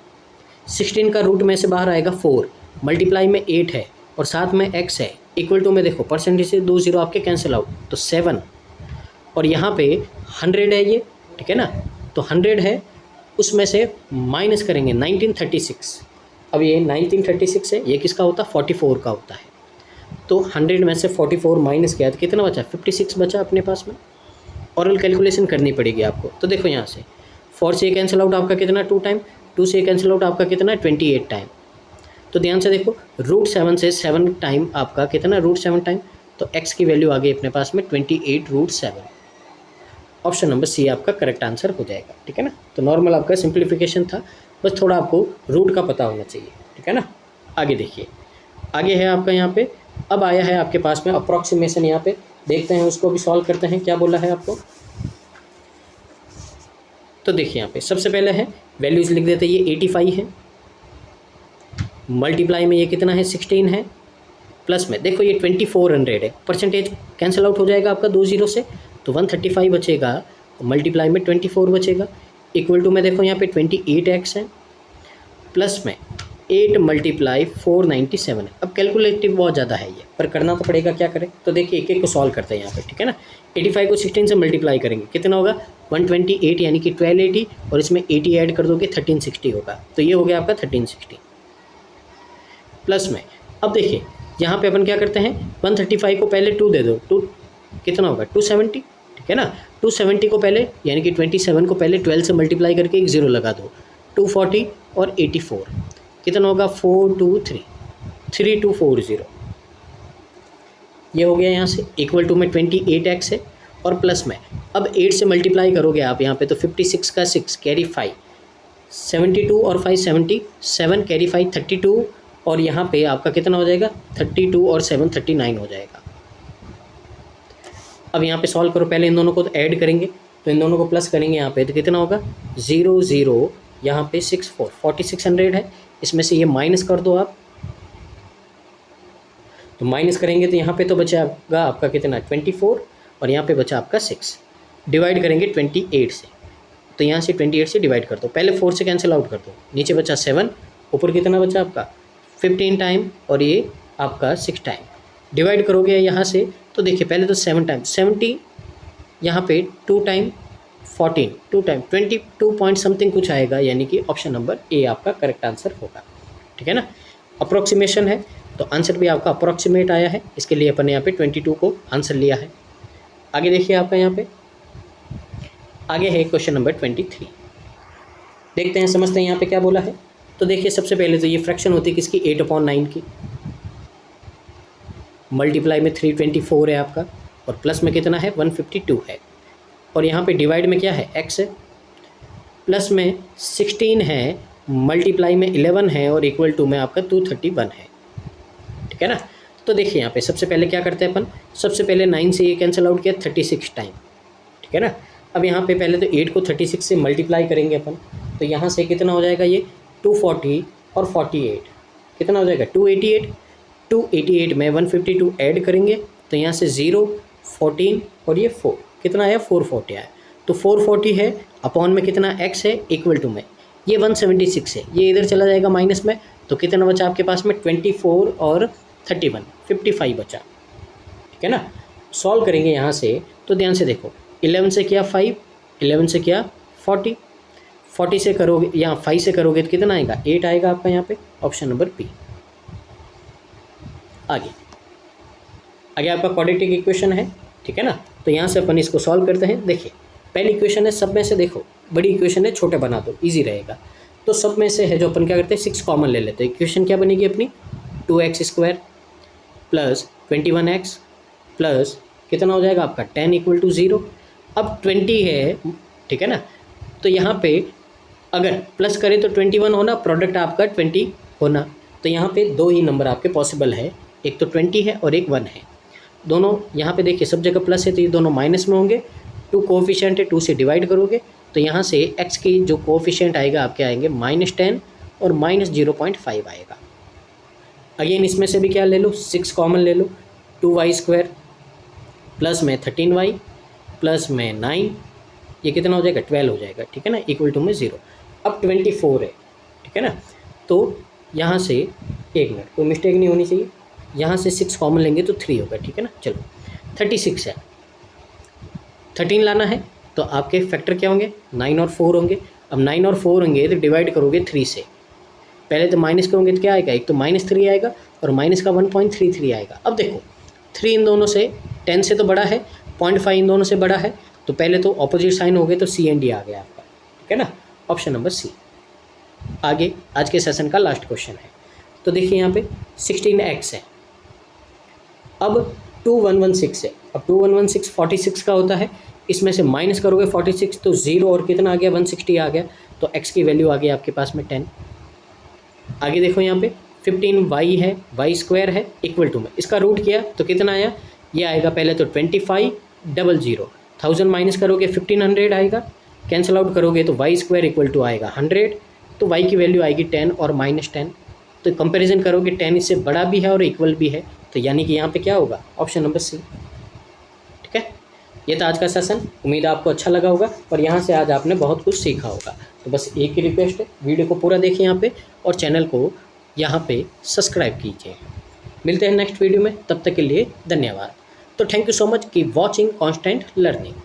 16 का रूट में से बाहर आएगा 4, मल्टीप्लाई में 8 है और साथ में x है, इक्वल टू में देखो परसेंटेज से 2 0 आपके कैंसिल आउट, तो 7, और यहाँ पे 100 है ये, ठीक है ना। तो 100 है, उसमें से माइनस करेंगे 1936। अब ये 1936 है, ये किसका होता है 44 का होता है, तो 100 में से 44 माइनस किया तो कितना बचा 56 बचा अपने पास में। ऑरल कैलकुलेशन करनी पड़ेगी आपको, तो देखो यहाँ से 4 से कैंसिल आउट आपका कितना 2 टाइम, 2 से कैंसिल आउट आपका कितना 28 टाइम। तो ध्यान से देखो √7 से 7 टाइम आपका कितना √7 टाइम, तो x की वैल्यू आ गई अपने पास में 28 √7। ऑप्शन नंबर सी आपका करेक्ट आंसर हो जाएगा, ठीक है ना। तो नॉर्मल आपका सिंप्लीफिकेशन था, बस थोड़ा आपको रूट का पता होना चाहिए, ठीक है ना। आगे देखिए, आगे है आपका यहाँ पे, अब आया है आपके पास में अप्रॉक्सीमेशन, यहाँ पे देखते हैं उसको भी सॉल्व करते हैं, क्या बोला है आपको। तो देखिए यहाँ पे सबसे पहले है वैल्यूज़ लिख देते हैं, ये 85 है, मल्टीप्लाई में ये कितना है 16 है, प्लस में देखो ये 2400 है, परसेंटेज कैंसिल आउट हो जाएगा आपका 2 0 से, तो 135 बचेगा, मल्टीप्लाई में 24 बचेगा, इक्वल टू में देखो यहाँ पे 28x है, प्लस में 8 मल्टीप्लाई 497 है। अब कैलकुलेटिव बहुत ज़्यादा है ये, पर करना तो पड़ेगा, क्या करें। तो देखिए एक एक को सॉल्व करते हैं यहाँ पे, ठीक है ना। 85 को 16 से मल्टीप्लाई करेंगे कितना होगा 128 यानी कि 1280, और इसमें 80 ऐड कर दोगे 1360 होगा, तो ये हो गया आपका 1360। प्लस में अब देखिए यहाँ पे अपन क्या करते हैं, 135 को पहले 2 दे दो, 2 कितना होगा 270, ठीक है ना। 270 को पहले यानी कि 27 को पहले 12 से मल्टीप्लाई करके एक 0 लगा दो, 240 और 84 कितना होगा 423 3240, ये हो गया यहाँ से, इक्वल टू में 28x है, और प्लस में अब 8 से मल्टीप्लाई करोगे आप यहाँ पे, तो 56 का 6 कैरी 5, 72 और 5 77 कैरी 5 32, और यहाँ पे आपका कितना हो जाएगा 32 और 7 39 हो जाएगा। अब यहाँ पे सॉल्व करो, पहले इन दोनों को तो ऐड करेंगे, तो इन दोनों को प्लस करेंगे यहाँ पे, तो कितना होगा 0 0 यहाँ पे 64 4600 है, इसमें से ये माइनस कर दो आप, तो माइनस करेंगे तो यहाँ पे तो बचागा आपका कितना 24, और यहाँ पे बचा आपका 6, डिवाइड करेंगे 28 से, तो यहाँ से 28 से डिवाइड कर दो, पहले 4 से कैंसिल आउट कर दो, नीचे बचा 7, ऊपर कितना बचा आपका 15 टाइम, और ये आपका 6 टाइम, डिवाइड करोगे यहाँ से, तो देखिए पहले तो 7 टाइम 70, यहाँ पे 2 टाइम 14, 2 टाइम 22 पॉइंट समथिंग कुछ आएगा, यानी कि ऑप्शन नंबर ए आपका करेक्ट आंसर होगा, ठीक है ना। अप्रोक्सीमेशन है तो आंसर भी आपका अप्रोक्सीमेट आया है, इसके लिए अपन यहाँ पे 22 को आंसर लिया है। आगे देखिए आपका यहाँ पे आगे है क्वेश्चन नंबर 23, देखते हैं समझते हैं यहाँ पे क्या बोला है। तो देखिए सबसे पहले तो ये फ्रैक्शन होती है किसकी 8/9 की, मल्टीप्लाई में 324 है आपका, और प्लस में कितना है 152 है, और यहाँ पे डिवाइड में क्या है x है, प्लस में 16 है, मल्टीप्लाई में 11 है और इक्वल टू में आपका 231 है। ठीक है ना। तो देखिए यहाँ पे सबसे पहले क्या करते हैं अपन, सबसे पहले 9 से ये कैंसिल आउट किया 36 टाइम। ठीक है ना। अब यहाँ पे पहले तो 8 को 36 से मल्टीप्लाई करेंगे अपन, तो यहाँ से कितना हो जाएगा ये 240 और 48 कितना हो जाएगा 288। 288 में 152 ऐड करेंगे तो यहाँ से 0, 14 और ये 4 कितना आया 440 आया। तो 440 है अपॉन में कितना x है इक्वल टू में ये 176 है, ये इधर चला जाएगा माइनस में, तो कितना बचा आपके पास में 24 और 31 55 बचा। ठीक है ना। सॉल्व करेंगे यहाँ से तो ध्यान से देखो 11 से किया 5, 11 से किया 40, 40 से करोगे यहाँ 5 से करोगे तो कितना आएगा 8 आएगा आपका यहाँ पे, ऑप्शन नंबर बी। आगे आपका क्वाड्रेटिक इक्वेशन है। ठीक है ना। तो यहाँ से अपन इसको सॉल्व करते हैं। देखिए पहली इक्वेशन है, सब में से देखो बड़ी इक्वेशन है, छोटे बना दो इजी रहेगा। तो सब में से है जो अपन क्या करते हैं 6 कॉमन ले लेते हैं। इक्वेशन क्या बनेगी अपनी 2x² प्लस 21x प्लस कितना हो जाएगा आपका 10 इक्वल टू 0। अब 20 है, ठीक है ना। तो यहाँ पे अगर प्लस करें तो 21 होना, प्रोडक्ट आपका 20 होना। तो यहाँ पे दो ही नंबर आपके पॉसिबल है, एक तो 20 है और एक 1 है। दोनों यहाँ पे देखिए सब जगह प्लस है तो ये दोनों माइनस में होंगे। 2 कोएफिशिएंट है, 2 से डिवाइड करोगे तो यहाँ से x की जो कोएफिशिएंट आएगा आपके आएंगे -10 और -0.5 आएगा। अगेन इसमें से भी क्या ले लो 6 कॉमन ले लो, 2y² प्लस में 13y प्लस में 9 ये कितना हो जाएगा 12 हो जाएगा। ठीक है ना, इक्वल टू में 0। अब 24 है। ठीक है ना। तो यहाँ से एक मिनट कोई मिस्टेक नहीं होनी चाहिए, यहाँ से 6 कॉमन लेंगे तो 3 होगा। ठीक है ना। चलो 36 है, 13 लाना है तो आपके फैक्टर क्या होंगे 9 और 4 होंगे। अब 9 और 4 होंगे तो डिवाइड करोगे 3 से, पहले तो माइनस करोगे तो क्या आएगा, एक तो -3 आएगा और माइनस का 1.33 आएगा। अब देखो 3 इन दोनों से 10 से तो बड़ा है, 0.5 इन दोनों से बड़ा है, तो पहले तो ऑपोजिट साइन हो गए तो C एंड D आ गया आपका। ठीक है ना, ऑप्शन नंबर सी। आगे आज के सेशन का लास्ट क्वेश्चन है। तो देखिए यहाँ पे 16x है, अब 2116 है। अब 2116 46 का होता है, इसमें से माइनस करोगे 46 तो 0 और कितना आ गया 160 आ गया, तो x की वैल्यू आ गई आपके पास में 10। आगे देखो यहाँ पे 15y है, y² है इक्वल टू में इसका रूट किया तो कितना आया, ये आएगा पहले तो 2500, 1000 माइनस करोगे 1500 आएगा, कैंसिल आउट करोगे तो y² इक्वल टू आएगा 100, तो y की वैल्यू आएगी 10 और -10। तो कंपैरिजन करोगे 10 इससे बड़ा भी है और इक्वल भी है, तो यानी कि यहाँ पे क्या होगा ऑप्शन नंबर सी। ठीक है, ये था आज का सेशन। उम्मीद है आपको अच्छा लगा होगा और यहाँ से आज आपने बहुत कुछ सीखा होगा। तो बस एक ही रिक्वेस्ट है, वीडियो को पूरा देखिए यहाँ पे और चैनल को यहाँ पे सब्सक्राइब कीजिए। मिलते हैं नेक्स्ट वीडियो में, तब तक के लिए धन्यवाद। तो thank you so much, keep watching constant learning.